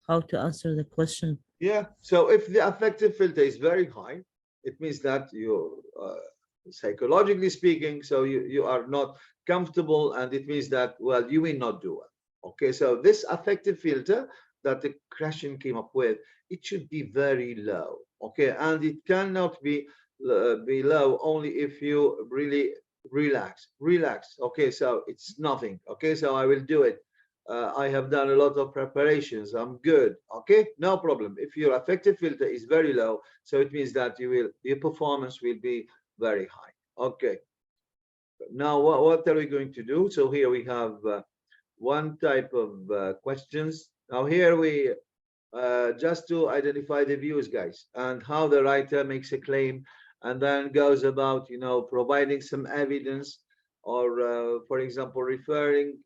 how to answer the question. Yeah. So if the affective filter is very high, it means that you psychologically speaking, so you are not comfortable, and it means that, well, you will not do it. Okay, so this affective filter that the Krashen came up with, it should be very low. Okay, and it cannot be low only if you really relax. Okay, so it's nothing. Okay, so I will do it. I have done a lot of preparations. I'm good. Okay, no problem. If your affective filter is very low, so it means that your performance will be very high. Okay. Now, what are we going to do? So here we have one type of questions. Now here we just to identify the views, guys, and how the writer makes a claim and then goes about, providing some evidence or, for example, referring.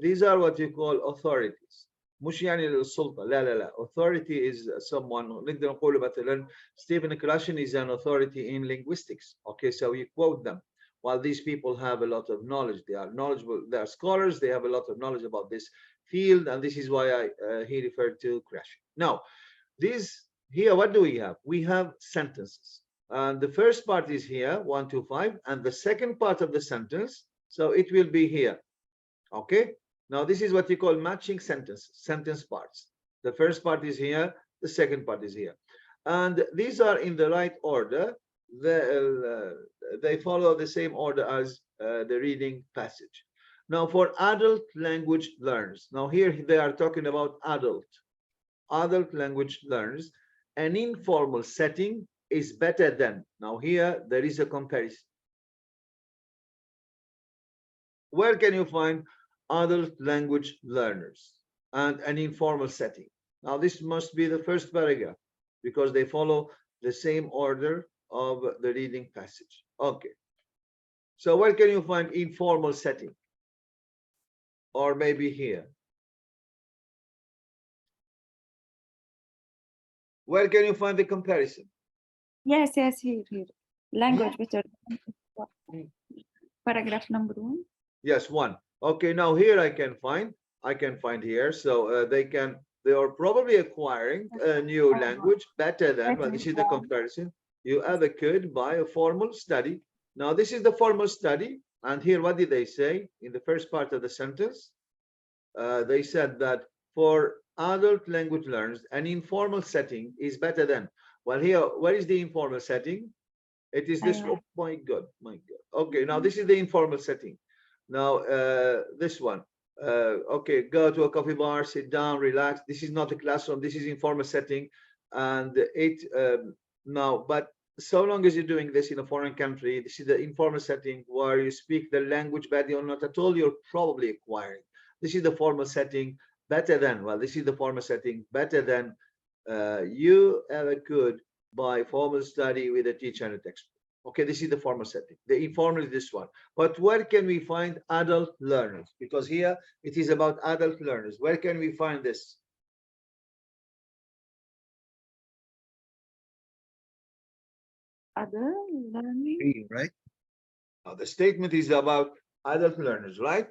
These are what you call authorities. مش يعني السلطة لا authority is someone نقدر نقول مثلا Stephen Krashen is an authority in linguistics. Okay, so you quote them. While these people have a lot of knowledge, they are knowledgeable, they are scholars, they have a lot of knowledge about this field, and this is why he referred to Krashen. Now, here, what do we have? We have sentences, and the first part is here 1 to 5, and the second part of the sentence, so it will be here. Okay, now this is what you call matching sentences, sentence parts. The first part is here, the second part is here, and these are in the right order. They follow the same order as the reading passage. Now, for adult language learners, now here they are talking about adult language learners. An informal setting is better than. Now here there is a comparison. Where can you find adult language learners and an informal setting? Now this must be the first paragraph because they follow the same order of the reading passage. Okay, so where can you find informal setting? Or maybe here. Where can you find the comparison? Yes, here. Language better. Paragraph number 1. Yes, 1. Okay, now here I can find here. So they are probably acquiring a new language better than, well, this is the comparison. You either could by a formal study. Now this is the formal study. And here, what did they say in the first part of the sentence? They said that for adult language learners, an informal setting is better than. Well, here, where is the informal setting? It is this. Oh my God. Okay, now this is the informal setting. Now this one. Okay, go to a coffee bar, sit down, relax. This is not a classroom. This is informal setting, and now, but so long as you're doing this in a foreign country, this is the informal setting where you speak the language badly or not at all, you're probably acquiring. This is the formal setting better than, well, this is the formal setting better than you ever could by formal study with a teacher and a textbook. Okay, this is the formal setting. The informal is this one. But where can we find adult learners? Because here it is about adult learners. Where can we find this? Adult learning, right? Now, the statement is about adult learners, right?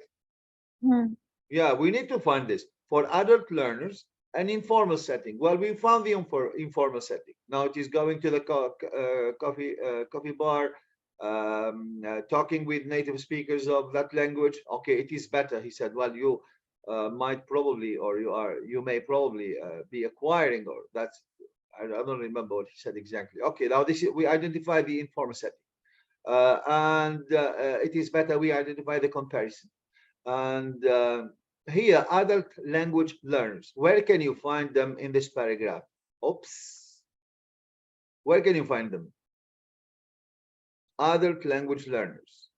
Yeah, we need to find this. For adult learners, an informal setting. Well, we found the informal setting. Now it is going to the coffee bar, talking with native speakers of that language. Okay, it is better. He said, well, you might probably, or you may probably be acquiring, or that's, I don't remember what he said exactly. Okay, now this is, we identify the informal setting. And it is better we identify the comparison. And here, adult language learners. Where can you find them in this paragraph? Oops. Where can you find them? Adult language learners.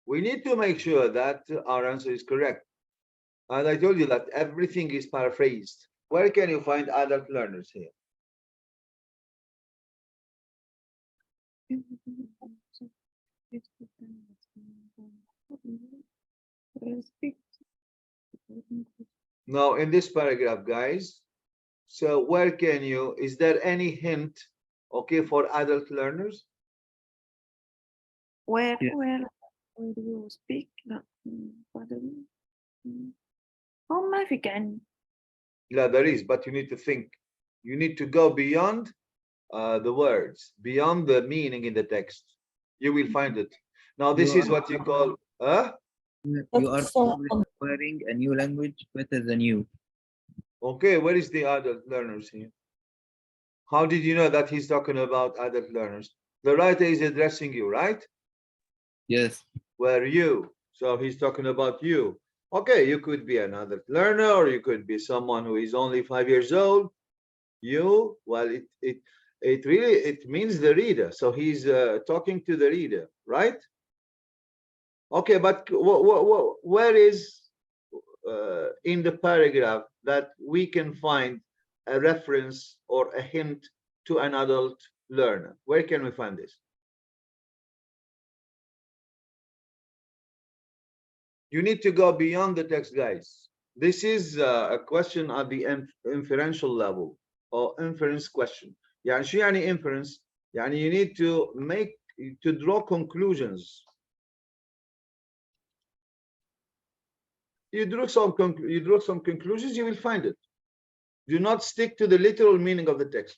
We need to make sure that our answer is correct. And I told you that everything is paraphrased. Where can you find adult learners here? Now, in this paragraph, guys, so where can you, is there any hint, okay, for adult learners? where Yeah. where you speak ما في كأن. Yeah, there is, but you need to think. You need to go beyond the words, beyond the meaning in the text. You will find it. Now, this is what you call, You are probably acquiring a new language better than you. okay, where is the adult learners here? How did you know that he's talking about adult learners? The writer is addressing you, right? Yes. Where you, So he's talking about you. Okay, you could be another learner, or you could be someone who is only 5 years old. You, well, it really, it means the reader. So he's talking to the reader, right? Okay, but where is in the paragraph that we can find a reference or a hint to an adult learner? Where can we find this? You need to go beyond the text, guys. This is a question at the inferential level or inference question. يعني شو يعني inference؟ يعني you need to draw conclusions. You draw some conclusions, you will find it. Do not stick to the literal meaning of the text.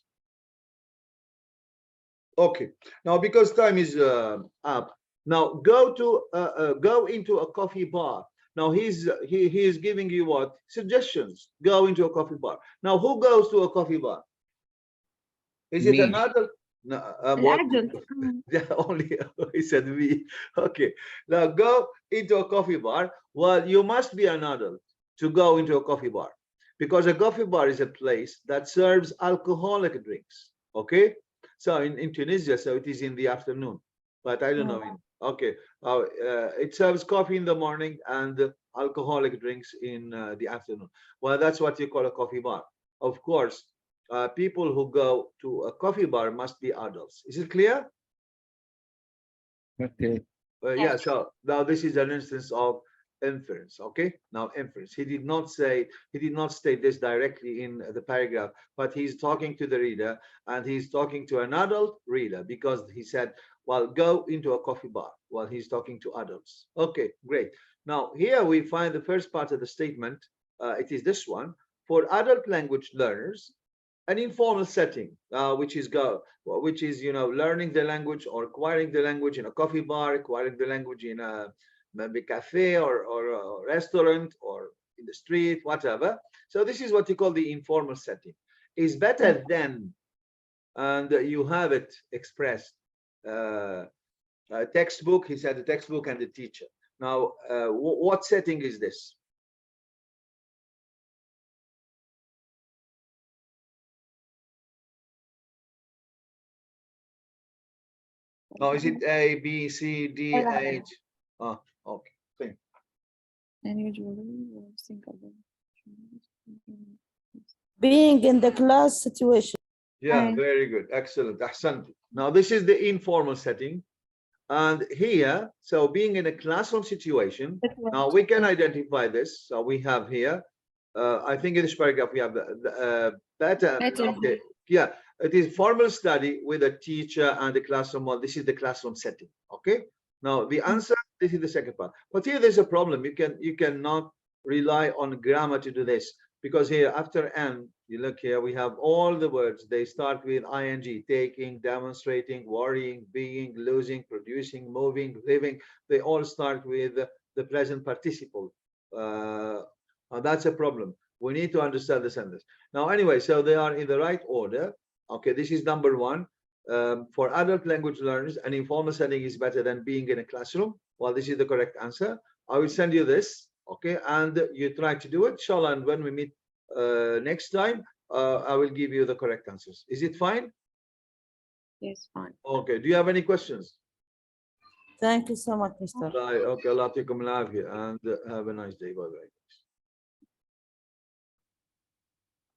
Okay, now because time is up, now go into a coffee bar. Now he is giving you what suggestions? Go into a coffee bar. Now who goes to a coffee bar? Is it Me. an adult? No, what? الأدلت. Yeah, only he said me. Okay, now go into a coffee bar. Well, you must be an adult to go into a coffee bar, because a coffee bar is a place that serves alcoholic drinks. Okay, so in Tunisia, so it is in the afternoon, but I don't know. Okay, it serves coffee in the morning and alcoholic drinks in the afternoon. Well, that's what you call a coffee bar. Of course, people who go to a coffee bar must be adults. Is it clear? Okay. Yeah, so now this is an instance of inference. Okay, now inference. He did not state this directly in the paragraph, but he's talking to the reader, and he's talking to an adult reader, because he said, well, go into a coffee bar. Well, he's talking to adults. Okay, great. Now here we find the first part of the statement. It is this one: for adult language learners, an informal setting, which is learning the language or acquiring the language in a coffee bar, acquiring the language in a maybe cafe or a restaurant or in the street, whatever. So this is what you call the informal setting. Is better than, and you have it expressed. Textbook. He said the textbook and the teacher. Now, what setting is this? Oh, is it A, B, C, D, H? Oh, okay. Thank Being in the class situation. Yeah, very good. Excellent. Ahsan. Now, this is the informal setting. And here, so being in a classroom situation, now we can identify this. So we have here, I think in this paragraph, we have better. Okay. Yeah, it is formal study with a teacher and the classroom. Well, this is the classroom setting. Okay. Now the answer, this is the second part. But here there's a problem. You cannot rely on grammar to do this, because here after N, you look here, we have all the words. They start with ing: taking, demonstrating, worrying, being, losing, producing, moving, living. They all start with the present participle. That's a problem. We need to understand the sentence. Now, anyway, so they are in the right order. Okay, this is number one. For adult language learners, an informal setting is better than being in a classroom. Well, this is the correct answer. I will send you this, okay, and you try to do it, inshallah. And when we meet next time, I will give you the correct answers. Is it fine? Yes, fine. Okay. Do you have any questions? Thank you so much, Mr. Okay, Allah yatikum al-afiyah, and have a nice day. Bye bye.